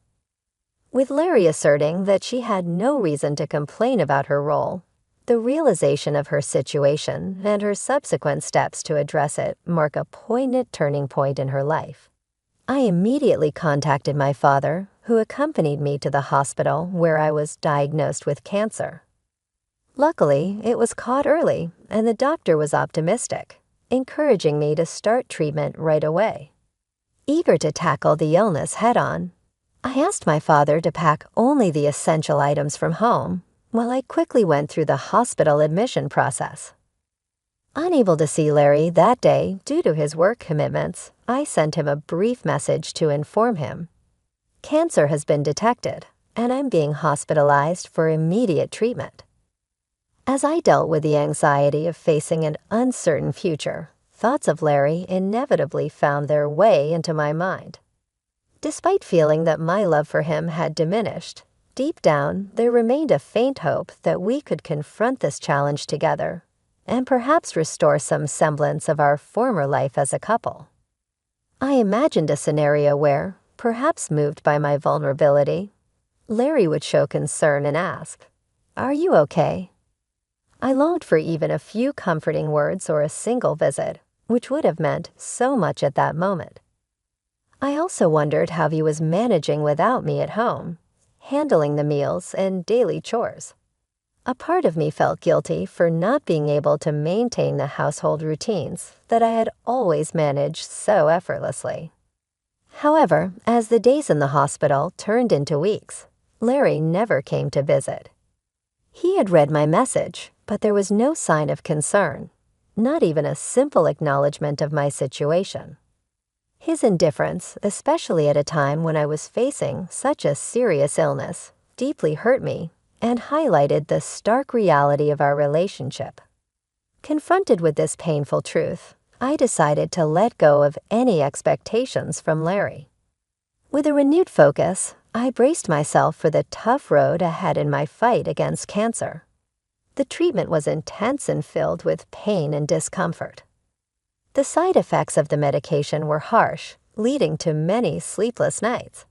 With Larry asserting that she had no reason to complain about her role, the realization of her situation and her subsequent steps to address it mark a poignant turning point in her life. I immediately contacted my father, who accompanied me to the hospital where I was diagnosed with cancer. Luckily, it was caught early, and the doctor was optimistic, encouraging me to start treatment right away. Eager to tackle the illness head-on, I asked my father to pack only the essential items from home, while I quickly went through the hospital admission process. Unable to see Larry that day due to his work commitments, I sent him a brief message to inform him. Cancer has been detected, and I'm being hospitalized for immediate treatment. As I dealt with the anxiety of facing an uncertain future, thoughts of Larry inevitably found their way into my mind. Despite feeling that my love for him had diminished, deep down, there remained a faint hope that we could confront this challenge together and perhaps restore some semblance of our former life as a couple. I imagined a scenario where, perhaps moved by my vulnerability, Larry would show concern and ask, "Are you okay?" I longed for even a few comforting words or a single visit, which would have meant so much at that moment. I also wondered how he was managing without me at home, handling the meals and daily chores. A part of me felt guilty for not being able to maintain the household routines that I had always managed so effortlessly. However, as the days in the hospital turned into weeks, Larry never came to visit. He had read my message, but there was no sign of concern, not even a simple acknowledgement of my situation. His indifference, especially at a time when I was facing such a serious illness, deeply hurt me and highlighted the stark reality of our relationship. Confronted with this painful truth, I decided to let go of any expectations from Larry. With a renewed focus, I braced myself for the tough road ahead in my fight against cancer. The treatment was intense and filled with pain and discomfort. The side effects of the medication were harsh, leading to many sleepless nights.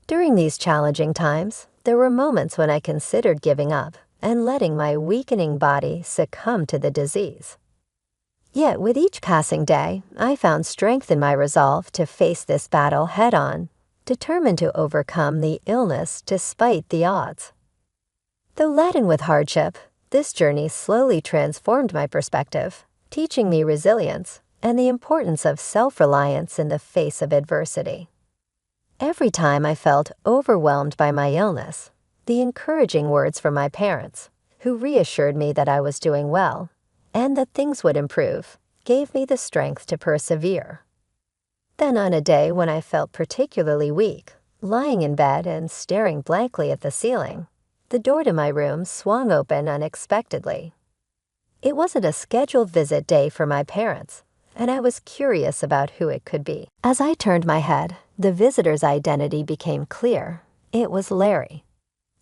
During these challenging times, there were moments when I considered giving up and letting my weakening body succumb to the disease. Yet with each passing day, I found strength in my resolve to face this battle head-on, determined to overcome the illness despite the odds. Though laden with hardship, this journey slowly transformed my perspective, teaching me resilience and the importance of self-reliance in the face of adversity. Every time I felt overwhelmed by my illness, the encouraging words from my parents, who reassured me that I was doing well and that things would improve, gave me the strength to persevere. Then on a day when I felt particularly weak, lying in bed and staring blankly at the ceiling, the door to my room swung open unexpectedly. It wasn't a scheduled visit day for my parents, and I was curious about who it could be. As I turned my head, the visitor's identity became clear. It was Larry.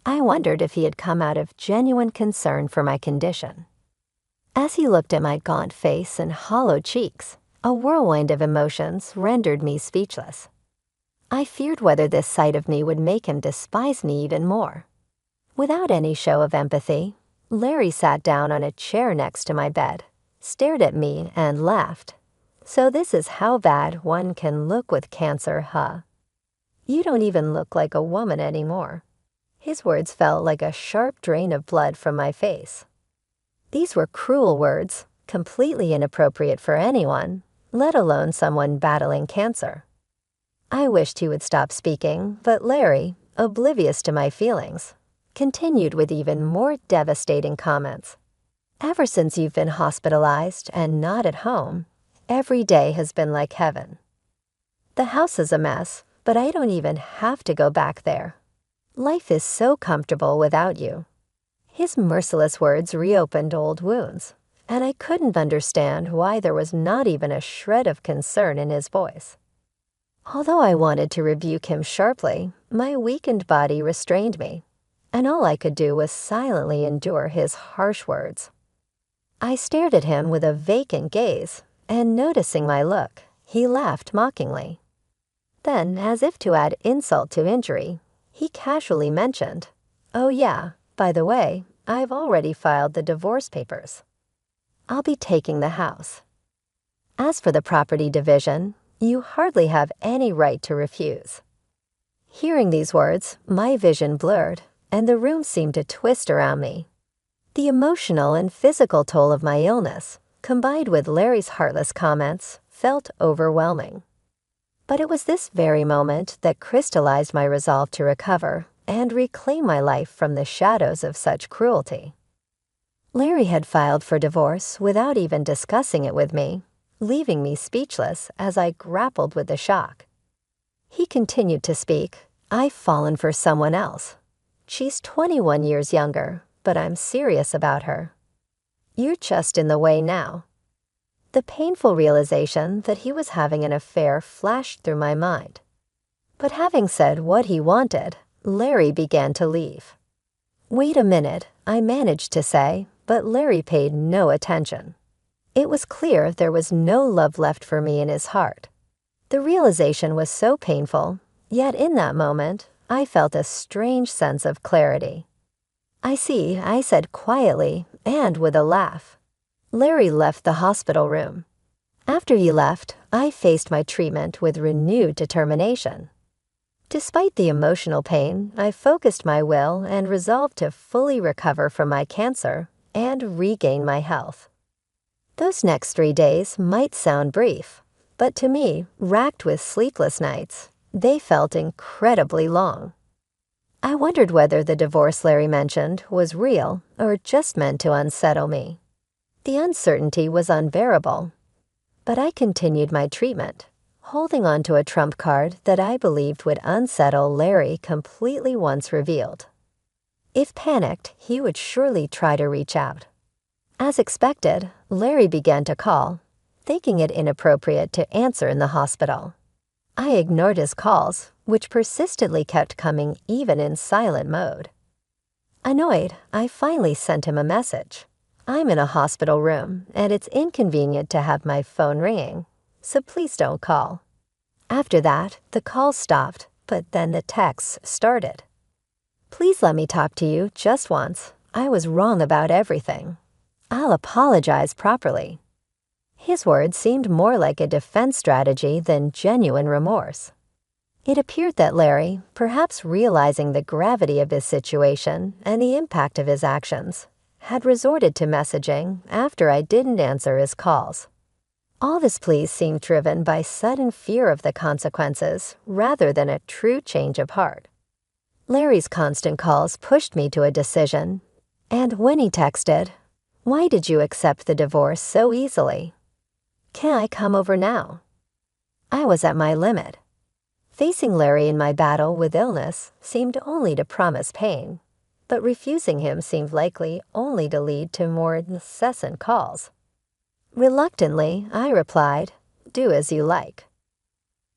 I wondered if he had come out of genuine concern for my condition. As he looked at my gaunt face and hollow cheeks, a whirlwind of emotions rendered me speechless. I feared whether this sight of me would make him despise me even more. Without any show of empathy, Larry sat down on a chair next to my bed, stared at me, and laughed. "So this is how bad one can look with cancer, huh? You don't even look like a woman anymore." His words felt like a sharp drain of blood from my face. These were cruel words, completely inappropriate for anyone, let alone someone battling cancer. I wished he would stop speaking, but Larry, oblivious to my feelings, continued with even more devastating comments. "Ever since you've been hospitalized and not at home, every day has been like heaven. The house is a mess, but I don't even have to go back there. Life is so comfortable without you." His merciless words reopened old wounds, and I couldn't understand why there was not even a shred of concern in his voice. Although I wanted to rebuke him sharply, my weakened body restrained me, and all I could do was silently endure his harsh words. I stared at him with a vacant gaze, and noticing my look, he laughed mockingly. Then, as if to add insult to injury, he casually mentioned, "Oh yeah, by the way, I've already filed the divorce papers. I'll be taking the house. As for the property division, you hardly have any right to refuse." Hearing these words, my vision blurred, and the room seemed to twist around me. The emotional and physical toll of my illness, combined with Larry's heartless comments, felt overwhelming. But it was this very moment that crystallized my resolve to recover and reclaim my life from the shadows of such cruelty. Larry had filed for divorce without even discussing it with me, leaving me speechless as I grappled with the shock. He continued to speak. "I've fallen for someone else. She's 21 years younger, but I'm serious about her. You're just in the way now." The painful realization that he was having an affair flashed through my mind. But having said what he wanted, Larry began to leave. "Wait a minute," I managed to say, but Larry paid no attention. It was clear there was no love left for me in his heart. The realization was so painful, yet in that moment, I felt a strange sense of clarity. "I see," I said quietly and with a laugh. Larry left the hospital room. After he left, I faced my treatment with renewed determination. Despite the emotional pain, I focused my will and resolved to fully recover from my cancer and regain my health. Those next 3 days might sound brief, but to me, racked with sleepless nights, they felt incredibly long. I wondered whether the divorce Larry mentioned was real or just meant to unsettle me. The uncertainty was unbearable, but I continued my treatment, holding on to a trump card that I believed would unsettle Larry completely once revealed. If panicked, he would surely try to reach out. As expected, Larry began to call, thinking it inappropriate to answer in the hospital. I ignored his calls, which persistently kept coming even in silent mode. Annoyed, I finally sent him a message. "I'm in a hospital room, and it's inconvenient to have my phone ringing, so please don't call." After that, the calls stopped, but then the texts started. "Please let me talk to you just once. I was wrong about everything. I'll apologize properly." His words seemed more like a defense strategy than genuine remorse. It appeared that Larry, perhaps realizing the gravity of his situation and the impact of his actions, had resorted to messaging after I didn't answer his calls. All his pleas seemed driven by sudden fear of the consequences rather than a true change of heart. Larry's constant calls pushed me to a decision, and when he texted, "Why did you accept the divorce so easily? Can I come over now?" I was at my limit. Facing Larry in my battle with illness seemed only to promise pain, but refusing him seemed likely only to lead to more incessant calls. Reluctantly, I replied, "Do as you like."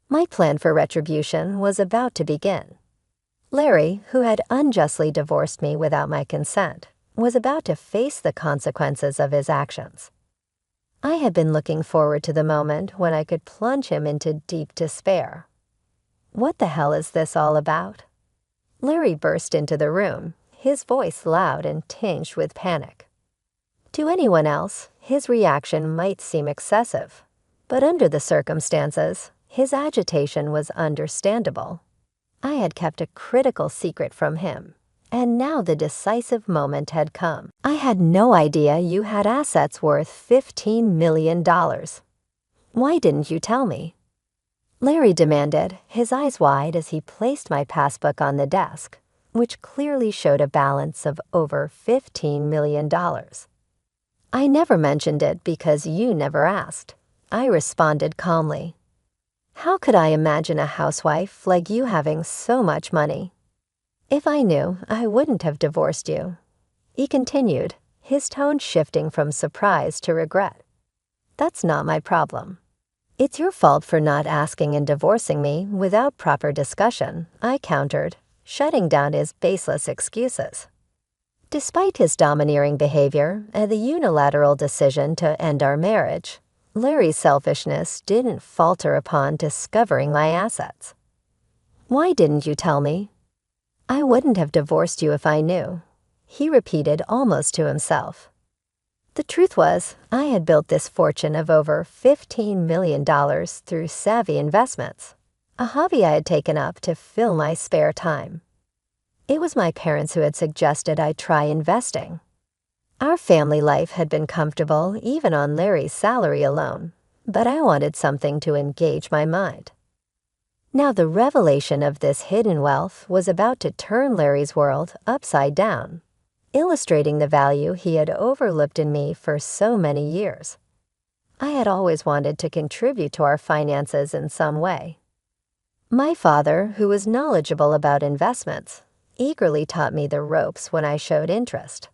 My plan for retribution was about to begin. Larry, who had unjustly divorced me without my consent, was about to face the consequences of his actions. I had been looking forward to the moment when I could plunge him into deep despair. "What the hell is this all about?" Larry burst into the room, his voice loud and tinged with panic. To anyone else, his reaction might seem excessive, but under the circumstances, his agitation was understandable. I had kept a critical secret from him, and now the decisive moment had come. "I had no idea you had assets worth $15 million. Why didn't you tell me?" Larry demanded, his eyes wide as he placed my passbook on the desk, which clearly showed a balance of over $15 million. "I never mentioned it because you never asked," I responded calmly. "How could I imagine a housewife like you having so much money? If I knew, I wouldn't have divorced you," he continued, his tone shifting from surprise to regret. "That's not my problem. It's your fault for not asking and divorcing me without proper discussion," I countered, shutting down his baseless excuses. Despite his domineering behavior and the unilateral decision to end our marriage, Larry's selfishness didn't falter upon discovering my assets. "Why didn't you tell me?" "I wouldn't have divorced you if I knew," he repeated almost to himself. The truth was, I had built this fortune of over $15 million through savvy investments, a hobby I had taken up to fill my spare time. It was my parents who had suggested I try investing. Our family life had been comfortable even on Larry's salary alone, but I wanted something to engage my mind. Now the revelation of this hidden wealth was about to turn Larry's world upside down, illustrating the value he had overlooked in me for so many years. I had always wanted to contribute to our finances in some way. My father, who was knowledgeable about investments, eagerly taught me the ropes when I showed interest.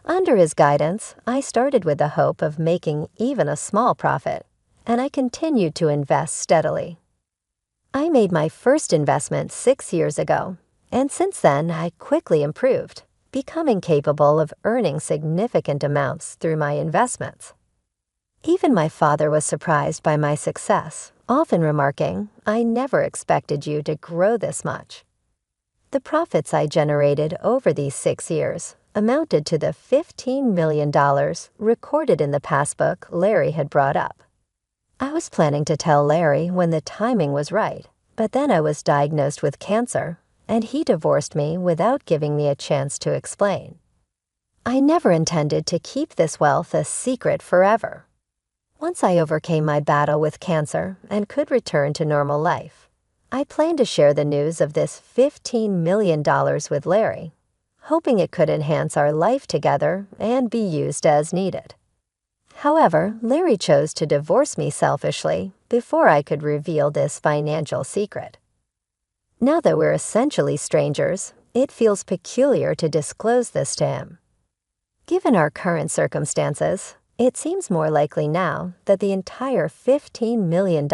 Under his guidance, I started with the hope of making even a small profit, and I continued to invest steadily. I made my first investment 6 years ago, and since then I quickly improved, becoming capable of earning significant amounts through my investments. Even my father was surprised by my success, often remarking, "I never expected you to grow this much." The profits I generated over these 6 years amounted to the $15 million recorded in the passbook Larry had brought up. I was planning to tell Larry when the timing was right, but then I was diagnosed with cancer, and he divorced me without giving me a chance to explain. I never intended to keep this wealth a secret forever. Once I overcame my battle with cancer and could return to normal life, I planned to share the news of this $15 million with Larry, hoping it could enhance our life together and be used as needed. However, Larry chose to divorce me selfishly before I could reveal this financial secret. Now that we're essentially strangers, it feels peculiar to disclose this to him. Given our current circumstances, it seems more likely now that the entire $15 million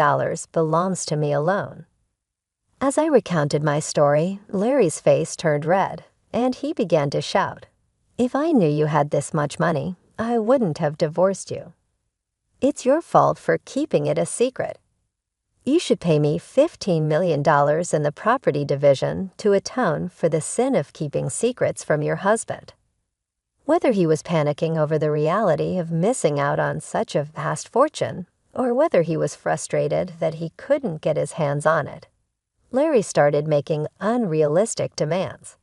belongs to me alone. As I recounted my story, Larry's face turned red, and he began to shout, "If I knew you had this much money, I wouldn't have divorced you. It's your fault for keeping it a secret. You should pay me $15 million in the property division to atone for the sin of keeping secrets from your husband." Whether he was panicking over the reality of missing out on such a vast fortune, or whether he was frustrated that he couldn't get his hands on it, Larry started making unrealistic demands.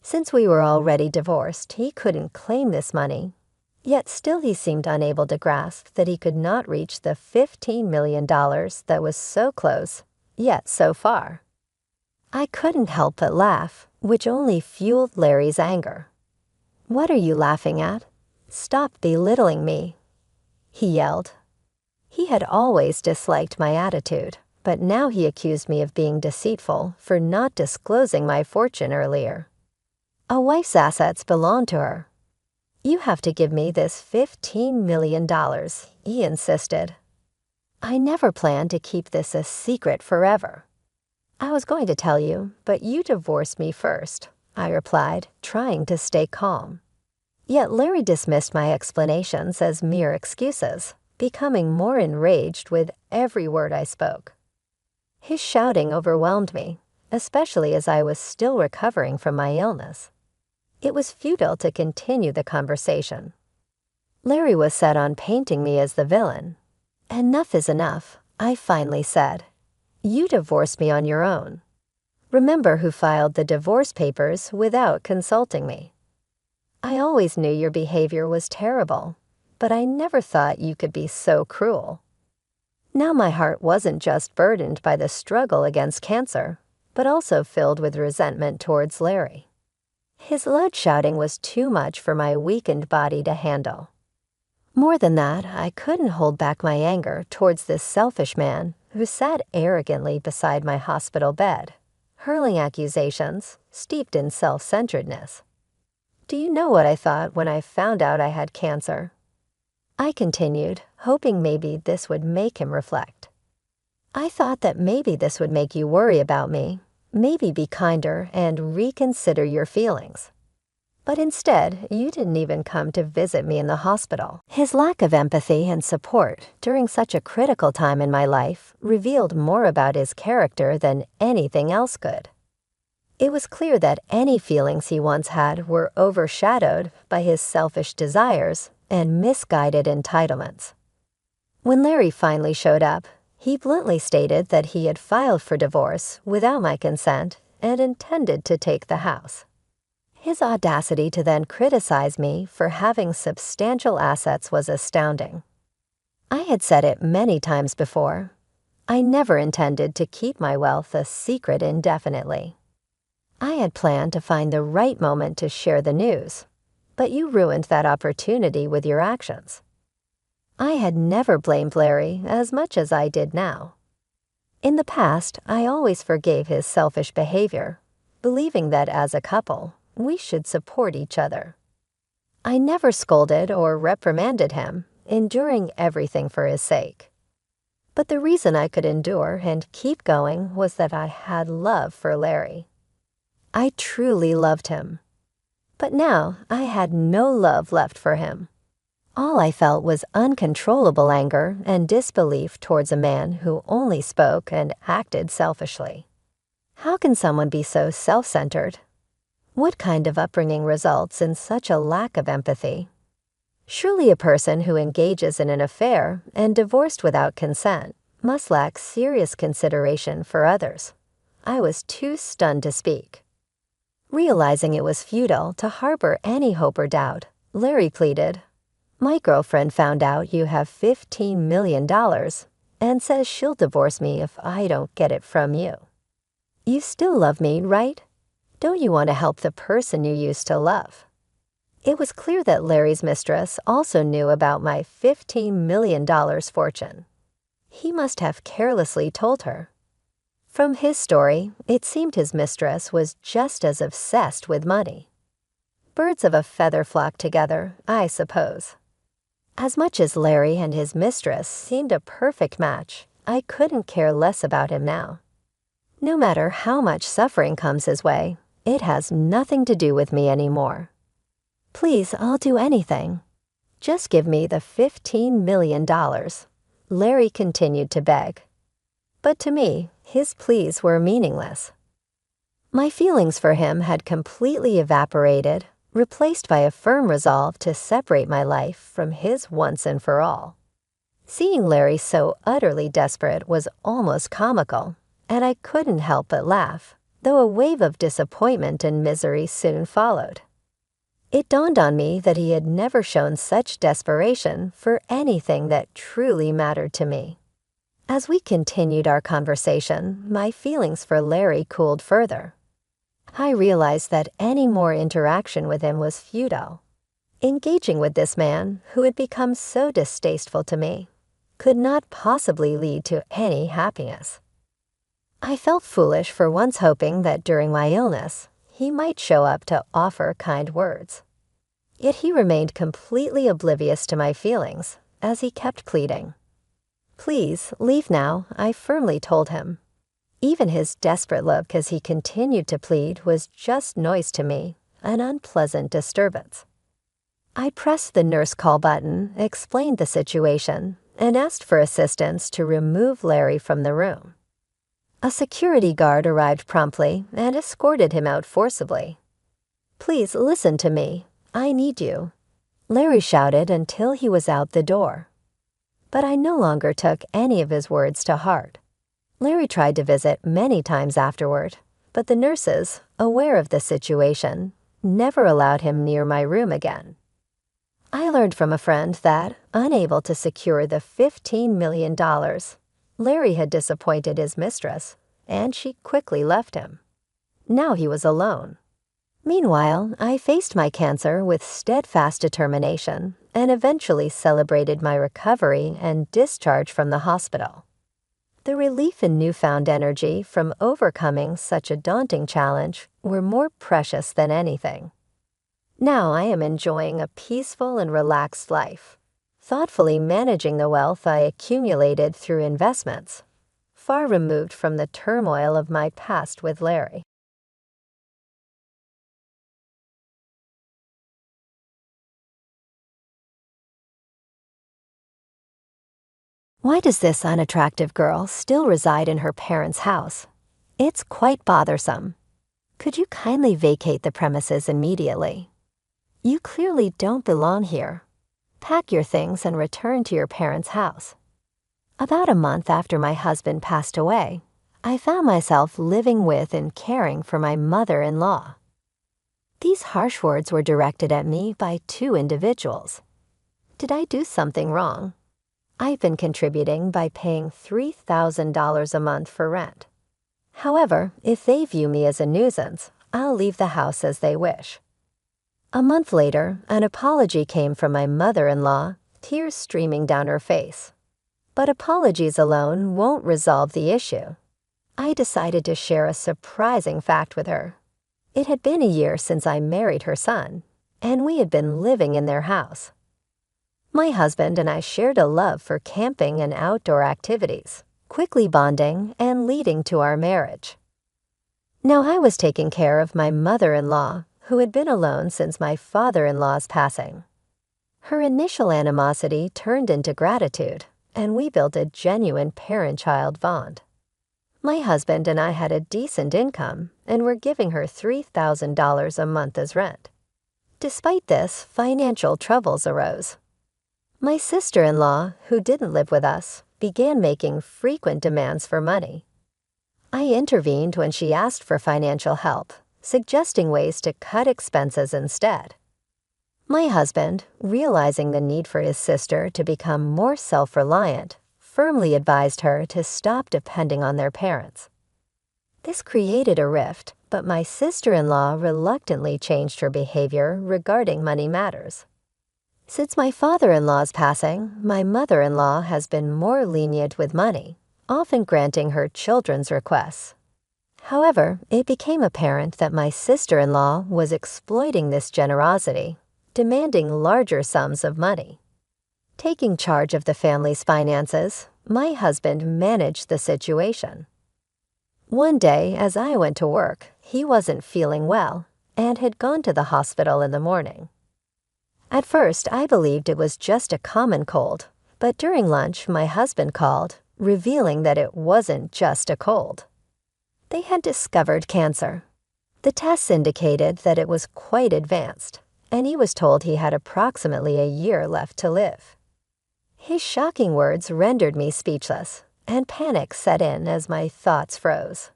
Since we were already divorced, he couldn't claim this money. Yet still he seemed unable to grasp that he could not reach the $15 million that was so close, yet so far. I couldn't help but laugh, which only fueled Larry's anger. "What are you laughing at? Stop belittling me," he yelled. He had always disliked my attitude, but now he accused me of being deceitful for not disclosing my fortune earlier. "A wife's assets belong to her. You have to give me this $15 million, he insisted. "I never planned to keep this a secret forever." "I was going to tell you, but you divorced me first," I replied, trying to stay calm. Yet Larry dismissed my explanations as mere excuses, becoming more enraged with every word I spoke. His shouting overwhelmed me, especially as I was still recovering from my illness. It was futile to continue the conversation. Larry was set on painting me as the villain. "Enough is enough," I finally said. "You divorced me on your own. Remember who filed the divorce papers without consulting me. I always knew your behavior was terrible, but I never thought you could be so cruel." Now my heart wasn't just burdened by the struggle against cancer, but also filled with resentment towards Larry. His loud shouting was too much for my weakened body to handle. More than that, I couldn't hold back my anger towards this selfish man who sat arrogantly beside my hospital bed, hurling accusations steeped in self-centeredness. "Do you know what I thought when I found out I had cancer?" I continued, hoping maybe this would make him reflect. "I thought that maybe this would make you worry about me, maybe be kinder and reconsider your feelings. But instead, you didn't even come to visit me in the hospital." His lack of empathy and support during such a critical time in my life revealed more about his character than anything else could. It was clear that any feelings he once had were overshadowed by his selfish desires and misguided entitlements. When Larry finally showed up, he bluntly stated that he had filed for divorce without my consent and intended to take the house. His audacity to then criticize me for having substantial assets was astounding. I had said it many times before. I never intended to keep my wealth a secret indefinitely. I had planned to find the right moment to share the news, but you ruined that opportunity with your actions. I had never blamed Larry as much as I did now. In the past, I always forgave his selfish behavior, believing that as a couple, we should support each other. I never scolded or reprimanded him, enduring everything for his sake. But the reason I could endure and keep going was that I had love for Larry. I truly loved him. But now I had no love left for him. All I felt was uncontrollable anger and disbelief towards a man who only spoke and acted selfishly. How can someone be so self-centered? What kind of upbringing results in such a lack of empathy? Surely a person who engages in an affair and divorced without consent must lack serious consideration for others. I was too stunned to speak. Realizing it was futile to harbor any hope or doubt, Larry pleaded, "My girlfriend found out you have $15 million and says she'll divorce me if I don't get it from you. You still love me, right? Don't you want to help the person you used to love?" It was clear that Larry's mistress also knew about my $15 million fortune. He must have carelessly told her. From his story, it seemed his mistress was just as obsessed with money. Birds of a feather flock together, I suppose. As much as Larry and his mistress seemed a perfect match, I couldn't care less about him now. No matter how much suffering comes his way, it has nothing to do with me anymore. Please, I'll do anything. Just give me the $15 million. Larry continued to beg. But to me, his pleas were meaningless. My feelings for him had completely evaporated, replaced by a firm resolve to separate my life from his once and for all. Seeing Larry so utterly desperate was almost comical, and I couldn't help but laugh, though a wave of disappointment and misery soon followed. It dawned on me that he had never shown such desperation for anything that truly mattered to me. As we continued our conversation, my feelings for Larry cooled further. I realized that any more interaction with him was futile. Engaging with this man, who had become so distasteful to me, could not possibly lead to any happiness. I felt foolish for once hoping that during my illness, he might show up to offer kind words. Yet he remained completely oblivious to my feelings as he kept pleading. "Please, leave now," I firmly told him. Even his desperate look as he continued to plead was just noise to me, an unpleasant disturbance. I pressed the nurse call button, explained the situation, and asked for assistance to remove Larry from the room. A security guard arrived promptly and escorted him out forcibly. "Please listen to me. I need you," Larry shouted until he was out the door. But I no longer took any of his words to heart. Larry tried to visit many times afterward, but the nurses, aware of the situation, never allowed him near my room again. I learned from a friend that, unable to secure the $15 million, Larry had disappointed his mistress, and she quickly left him. Now he was alone. Meanwhile, I faced my cancer with steadfast determination and eventually celebrated my recovery and discharge from the hospital. The relief and newfound energy from overcoming such a daunting challenge were more precious than anything. Now I am enjoying a peaceful and relaxed life, thoughtfully managing the wealth I accumulated through investments, far removed from the turmoil of my past with Larry. Why does this unattractive girl still reside in her parents' house? It's quite bothersome. Could you kindly vacate the premises immediately? You clearly don't belong here. Pack your things and return to your parents' house. About a month after my husband passed away, I found myself living with and caring for my mother-in-law. These harsh words were directed at me by two individuals. Did I do something wrong? I've been contributing by paying $3,000 a month for rent. However, if they view me as a nuisance, I'll leave the house as they wish. A month later, an apology came from my mother-in-law, tears streaming down her face. But apologies alone won't resolve the issue. I decided to share a surprising fact with her. It had been a year since I married her son, and we had been living in their house. My husband and I shared a love for camping and outdoor activities, quickly bonding and leading to our marriage. Now I was taking care of my mother-in-law, who had been alone since my father-in-law's passing. Her initial animosity turned into gratitude, and we built a genuine parent-child bond. My husband and I had a decent income and were giving her $3,000 a month as rent. Despite this, financial troubles arose. My sister-in-law, who didn't live with us, began making frequent demands for money. I intervened when she asked for financial help, suggesting ways to cut expenses instead. My husband, realizing the need for his sister to become more self-reliant, firmly advised her to stop depending on their parents. This created a rift, but my sister-in-law reluctantly changed her behavior regarding money matters. Since my father-in-law's passing, my mother-in-law has been more lenient with money, often granting her children's requests. However, it became apparent that my sister-in-law was exploiting this generosity, demanding larger sums of money. Taking charge of the family's finances, my husband managed the situation. One day, as I went to work, he wasn't feeling well and had gone to the hospital in the morning. At first, I believed it was just a common cold, but during lunch, my husband called, revealing that it wasn't just a cold. They had discovered cancer. The tests indicated that it was quite advanced, and he was told he had approximately a year left to live. His shocking words rendered me speechless, and panic set in as my thoughts froze.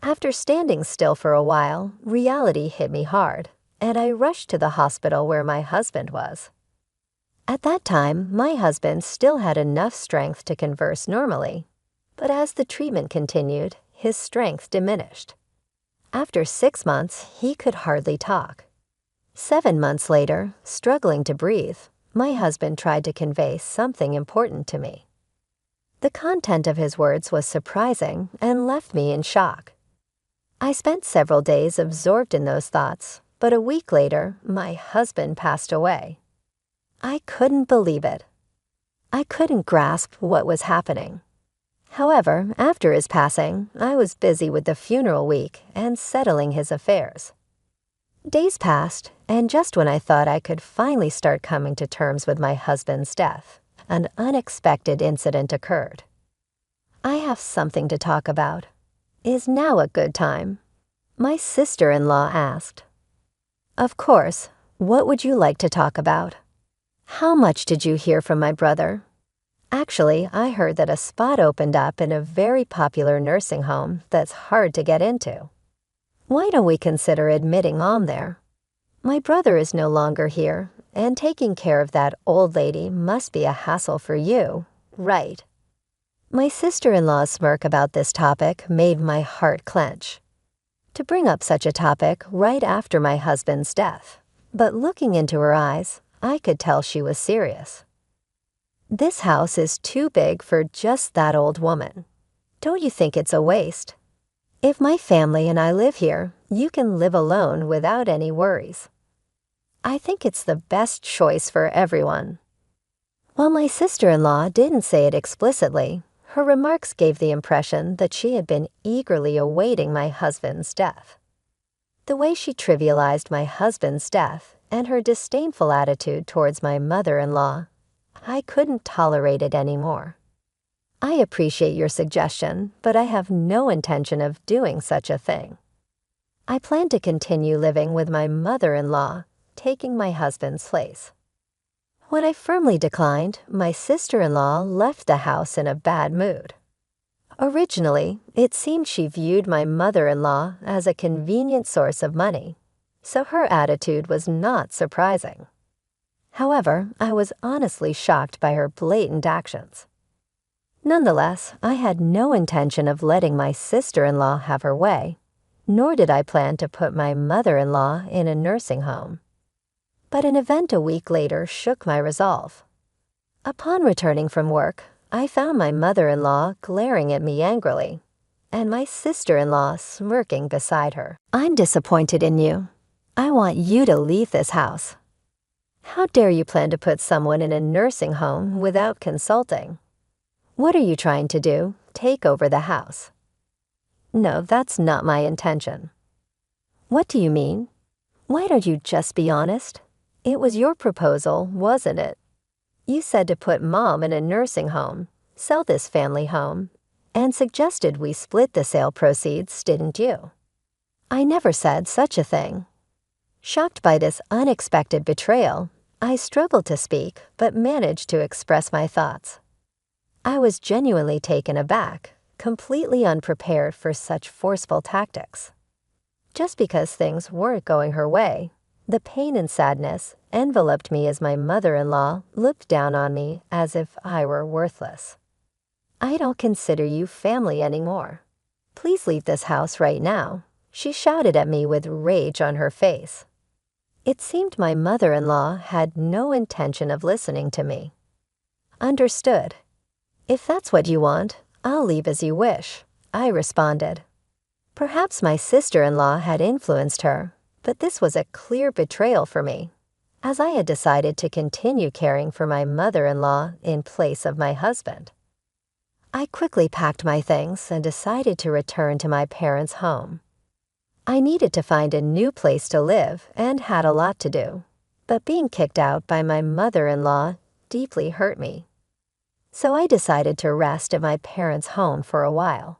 After standing still for a while, reality hit me hard, and I rushed to the hospital where my husband was. At that time, my husband still had enough strength to converse normally, but as the treatment continued, his strength diminished. After 6 months, he could hardly talk. 7 months later, struggling to breathe, my husband tried to convey something important to me. The content of his words was surprising and left me in shock. I spent several days absorbed in those thoughts, but a week later, my husband passed away. I couldn't believe it. I couldn't grasp what was happening. However, after his passing, I was busy with the funeral week and settling his affairs. Days passed, and just when I thought I could finally start coming to terms with my husband's death, an unexpected incident occurred. I have something to talk about. Is now a good time? My sister-in-law asked. Of course. What would you like to talk about? How much did you hear from my brother? Actually, I heard that a spot opened up in a very popular nursing home that's hard to get into. Why don't we consider admitting on there? My brother is no longer here, and taking care of that old lady must be a hassle for you, right? My sister-in-law's smirk about this topic made my heart clench. To bring up such a topic right after my husband's death, but looking into her eyes, I could tell she was serious. This house is too big for just that old woman. Don't you think it's a waste? If my family and I live here, you can live alone without any worries. I think it's the best choice for everyone. While my sister-in-law didn't say it explicitly, her remarks gave the impression that she had been eagerly awaiting my husband's death. The way she trivialized my husband's death and her disdainful attitude towards my mother-in-law, I couldn't tolerate it anymore. I appreciate your suggestion, but I have no intention of doing such a thing. I plan to continue living with my mother-in-law, taking my husband's place. When I firmly declined, my sister-in-law left the house in a bad mood. Originally, it seemed she viewed my mother-in-law as a convenient source of money, so her attitude was not surprising. However, I was honestly shocked by her blatant actions. Nonetheless, I had no intention of letting my sister-in-law have her way, nor did I plan to put my mother-in-law in a nursing home. But an event a week later shook my resolve. Upon returning from work, I found my mother-in-law glaring at me angrily, and my sister-in-law smirking beside her. I'm disappointed in you. I want you to leave this house. How dare you plan to put someone in a nursing home without consulting? What are you trying to do? Take over the house? No, that's not my intention. What do you mean? Why don't you just be honest? It was your proposal, wasn't it? You said to put Mom in a nursing home, sell this family home, and suggested we split the sale proceeds, didn't you? I never said such a thing. Shocked by this unexpected betrayal, I struggled to speak but managed to express my thoughts. I was genuinely taken aback, completely unprepared for such forceful tactics. Just because things weren't going her way, the pain and sadness enveloped me as my mother-in-law looked down on me as if I were worthless. I don't consider you family anymore. Please leave this house right now, she shouted at me with rage on her face. It seemed my mother-in-law had no intention of listening to me. Understood. If that's what you want, I'll leave as you wish, I responded. Perhaps my sister-in-law had influenced her, but this was a clear betrayal for me, as I had decided to continue caring for my mother-in-law in place of my husband. I quickly packed my things and decided to return to my parents' home. I needed to find a new place to live and had a lot to do, but being kicked out by my mother-in-law deeply hurt me. So I decided to rest at my parents' home for a while.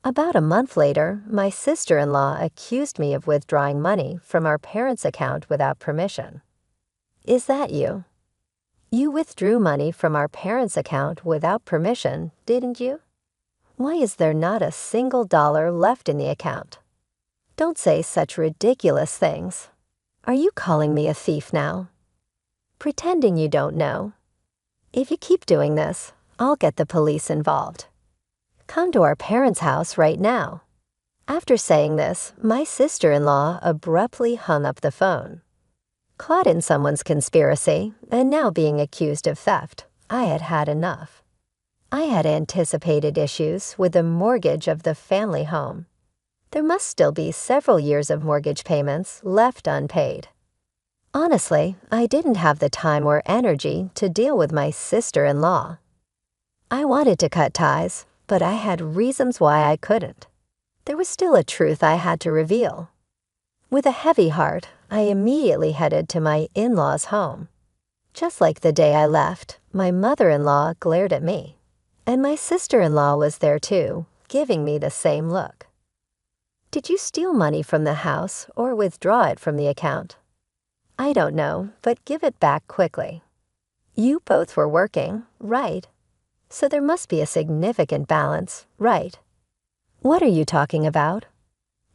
About a month later, my sister-in-law accused me of withdrawing money from our parents' account without permission. Is that you? You withdrew money from our parents' account without permission, didn't you? Why is there not a single dollar left in the account? Don't say such ridiculous things. Are you calling me a thief now? Pretending you don't know. If you keep doing this, I'll get the police involved. Come to our parents' house right now. After saying this, my sister-in-law abruptly hung up the phone. Caught in someone's conspiracy and now being accused of theft, I had had enough. I had anticipated issues with the mortgage of the family home. There must still be several years of mortgage payments left unpaid. Honestly, I didn't have the time or energy to deal with my sister-in-law. I wanted to cut ties, but I had reasons why I couldn't. There was still a truth I had to reveal. With a heavy heart, I immediately headed to my in-laws' home. Just like the day I left, my mother-in-law glared at me, and my sister-in-law was there too, giving me the same look. Did you steal money from the house or withdraw it from the account? I don't know, but give it back quickly. You both were working, right? So there must be a significant balance, right? What are you talking about?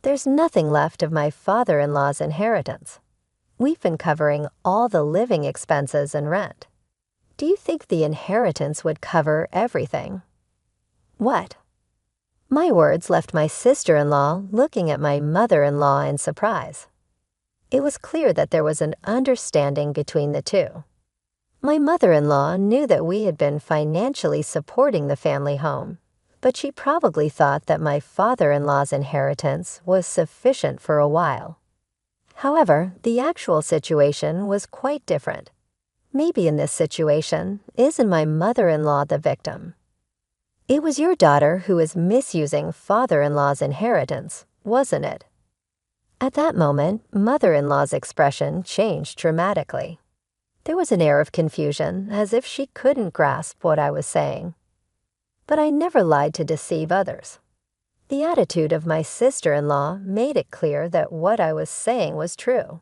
There's nothing left of my father-in-law's inheritance. We've been covering all the living expenses and rent. Do you think the inheritance would cover everything? What? My words left my sister-in-law looking at my mother-in-law in surprise. It was clear that there was an understanding between the two. My mother-in-law knew that we had been financially supporting the family home, but she probably thought that my father-in-law's inheritance was sufficient for a while. However, the actual situation was quite different. Maybe in this situation, isn't my mother-in-law the victim? It was your daughter who was misusing father-in-law's inheritance, wasn't it? At that moment, mother-in-law's expression changed dramatically. There was an air of confusion, as if she couldn't grasp what I was saying. But I never lied to deceive others. The attitude of my sister-in-law made it clear that what I was saying was true.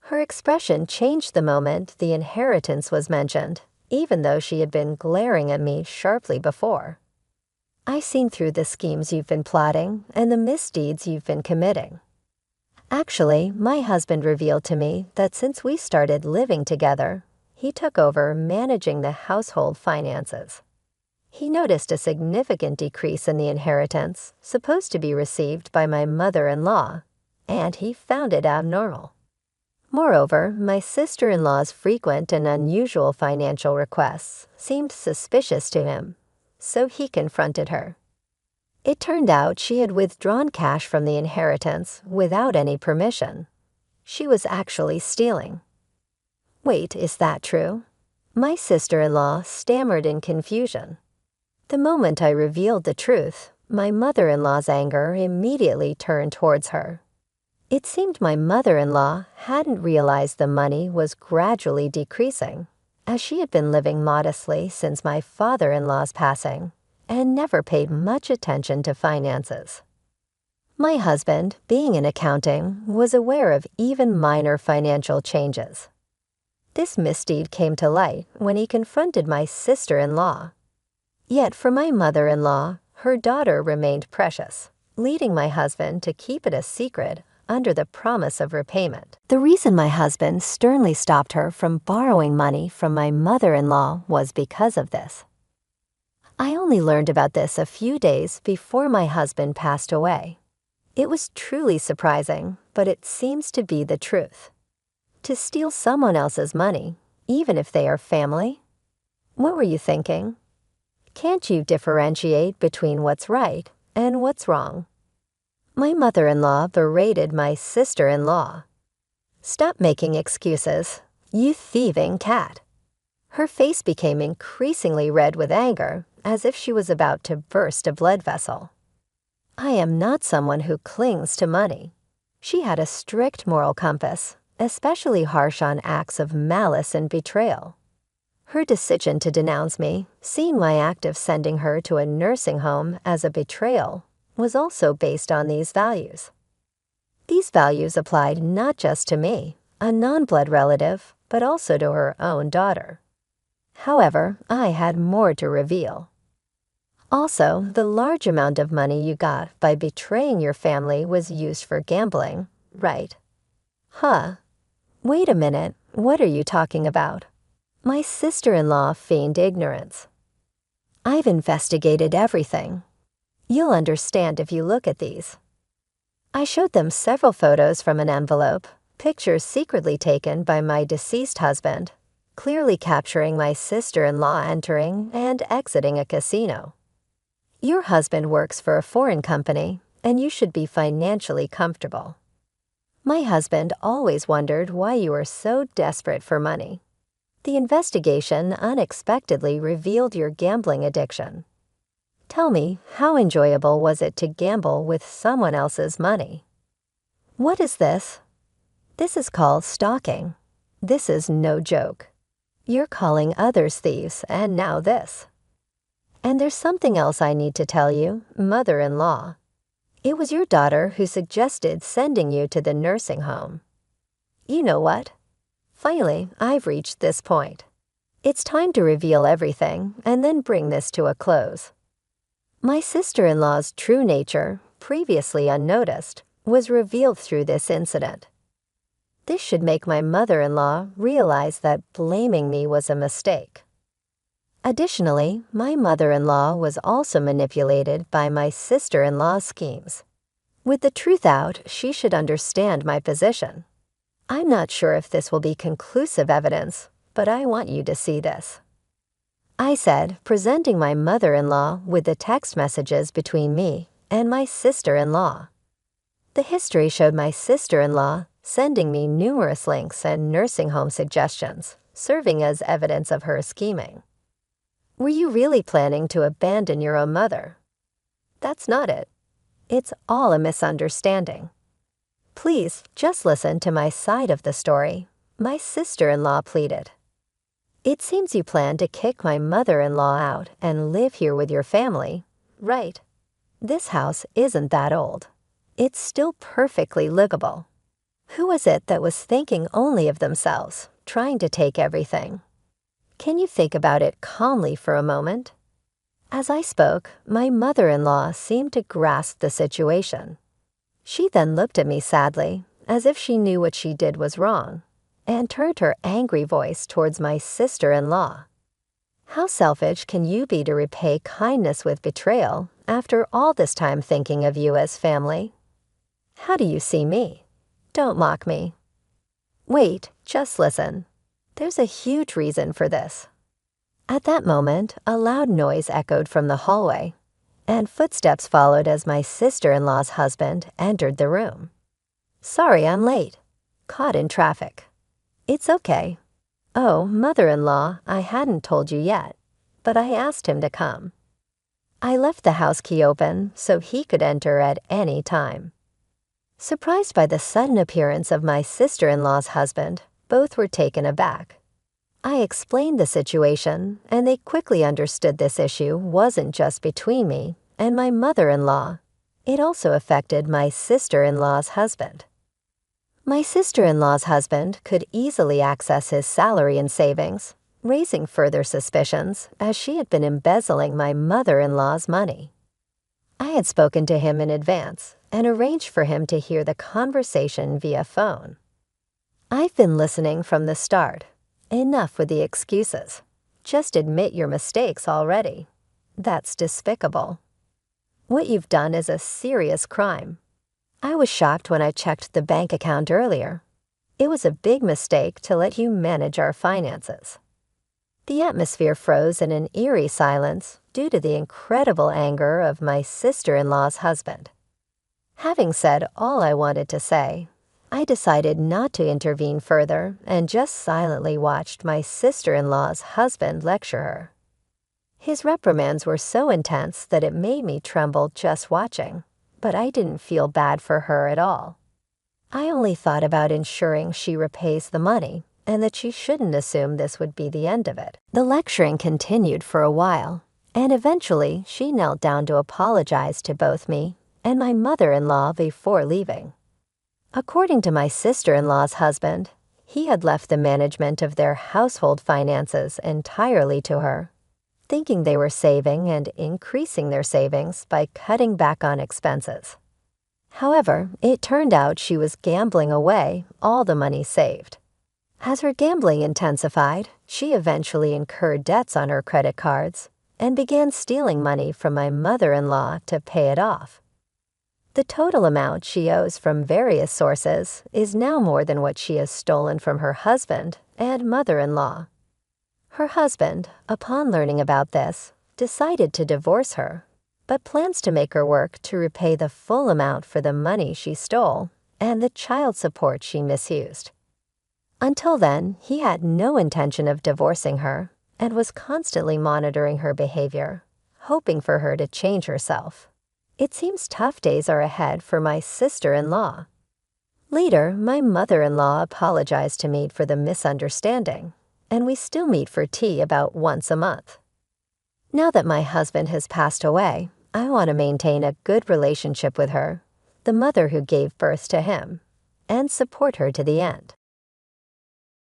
Her expression changed the moment the inheritance was mentioned, even though she had been glaring at me sharply before. I've seen through the schemes you've been plotting and the misdeeds you've been committing. Actually, my husband revealed to me that since we started living together, he took over managing the household finances. He noticed a significant decrease in the inheritance supposed to be received by my mother-in-law, and he found it abnormal. Moreover, my sister-in-law's frequent and unusual financial requests seemed suspicious to him, so he confronted her. It turned out she had withdrawn cash from the inheritance without any permission. She was actually stealing. Wait, is that true? My sister-in-law stammered in confusion. The moment I revealed the truth, my mother-in-law's anger immediately turned towards her. It seemed my mother-in-law hadn't realized the money was gradually decreasing, as she had been living modestly since my father-in-law's passing, and never paid much attention to finances. My husband, being in accounting, was aware of even minor financial changes. This misdeed came to light when he confronted my sister-in-law. Yet for my mother-in-law, her daughter remained precious, leading my husband to keep it a secret under the promise of repayment. The reason my husband sternly stopped her from borrowing money from my mother-in-law was because of this. I only learned about this a few days before my husband passed away. It was truly surprising, but it seems to be the truth. To steal someone else's money, even if they are family? What were you thinking? Can't you differentiate between what's right and what's wrong? My mother-in-law berated my sister-in-law. Stop making excuses, you thieving cat. Her face became increasingly red with anger, as if she was about to burst a blood vessel. I am not someone who clings to money. She had a strict moral compass, especially harsh on acts of malice and betrayal. Her decision to denounce me, seeing my act of sending her to a nursing home as a betrayal, was also based on these values. These values applied not just to me, a non-blood relative, but also to her own daughter. However, I had more to reveal. Also, the large amount of money you got by betraying your family was used for gambling, right? Huh. Wait a minute, what are you talking about? My sister-in-law feigned ignorance. I've investigated everything. You'll understand if you look at these. I showed them several photos from an envelope, pictures secretly taken by my deceased husband, clearly capturing my sister-in-law entering and exiting a casino. Your husband works for a foreign company, and you should be financially comfortable. My husband always wondered why you were so desperate for money. The investigation unexpectedly revealed your gambling addiction. Tell me, how enjoyable was it to gamble with someone else's money? What is this? This is called stalking. This is no joke. You're calling others thieves, and now this. And there's something else I need to tell you, mother-in-law. It was your daughter who suggested sending you to the nursing home. You know what? Finally, I've reached this point. It's time to reveal everything and then bring this to a close. My sister-in-law's true nature, previously unnoticed, was revealed through this incident. This should make my mother-in-law realize that blaming me was a mistake. Additionally, my mother-in-law was also manipulated by my sister-in-law's schemes. With the truth out, she should understand my position. I'm not sure if this will be conclusive evidence, but I want you to see this. I said, presenting my mother-in-law with the text messages between me and my sister-in-law. The history showed my sister-in-law sending me numerous links and nursing home suggestions, serving as evidence of her scheming. Were you really planning to abandon your own mother? That's not it. It's all a misunderstanding. Please, just listen to my side of the story, my sister-in-law pleaded. It seems you plan to kick my mother-in-law out and live here with your family, right? This house isn't that old. It's still perfectly livable. Who is it that was thinking only of themselves, trying to take everything? Can you think about it calmly for a moment? As I spoke, my mother-in-law seemed to grasp the situation. She then looked at me sadly, as if she knew what she did was wrong, and turned her angry voice towards my sister-in-law. How selfish can you be to repay kindness with betrayal after all this time thinking of you as family? How do you see me? Don't mock me. Wait, just listen. There's a huge reason for this. At that moment, a loud noise echoed from the hallway, and footsteps followed as my sister-in-law's husband entered the room. Sorry I'm late. Caught in traffic. It's okay. Oh, mother-in-law, I hadn't told you yet, but I asked him to come. I left the house key open so he could enter at any time. Surprised by the sudden appearance of my sister-in-law's husband, both were taken aback. I explained the situation, and they quickly understood this issue wasn't just between me and my mother-in-law. It also affected my sister-in-law's husband. My sister-in-law's husband could easily access his salary and savings, raising further suspicions as she had been embezzling my mother-in-law's money. I had spoken to him in advance and arranged for him to hear the conversation via phone. I've been listening from the start. Enough with the excuses. Just admit your mistakes already. That's despicable. What you've done is a serious crime. I was shocked when I checked the bank account earlier. It was a big mistake to let you manage our finances. The atmosphere froze in an eerie silence due to the incredible anger of my sister-in-law's husband. Having said all I wanted to say, I decided not to intervene further and just silently watched my sister-in-law's husband lecture her. His reprimands were so intense that it made me tremble just watching, but I didn't feel bad for her at all. I only thought about ensuring she repays the money and that she shouldn't assume this would be the end of it. The lecturing continued for a while, and eventually she knelt down to apologize to both me and my mother-in-law before leaving. According to my sister-in-law's husband, He had left the management of their household finances entirely to her, thinking they were saving and increasing their savings by cutting back on expenses. However, it turned out she was gambling away all the money saved. As her gambling intensified, she eventually incurred debts on her credit cards and began stealing money from my mother-in-law to pay it off. The total amount she owes from various sources is now more than what she has stolen from her husband and mother-in-law. Her husband, upon learning about this, decided to divorce her, but plans to make her work to repay the full amount for the money she stole and the child support she misused. Until then, he had no intention of divorcing her and was constantly monitoring her behavior, hoping for her to change herself. It seems tough days are ahead for my sister-in-law. Later, my mother-in-law apologized to me for the misunderstanding, and we still meet for tea about once a month. Now that my husband has passed away, I want to maintain a good relationship with her, the mother who gave birth to him, and support her to the end.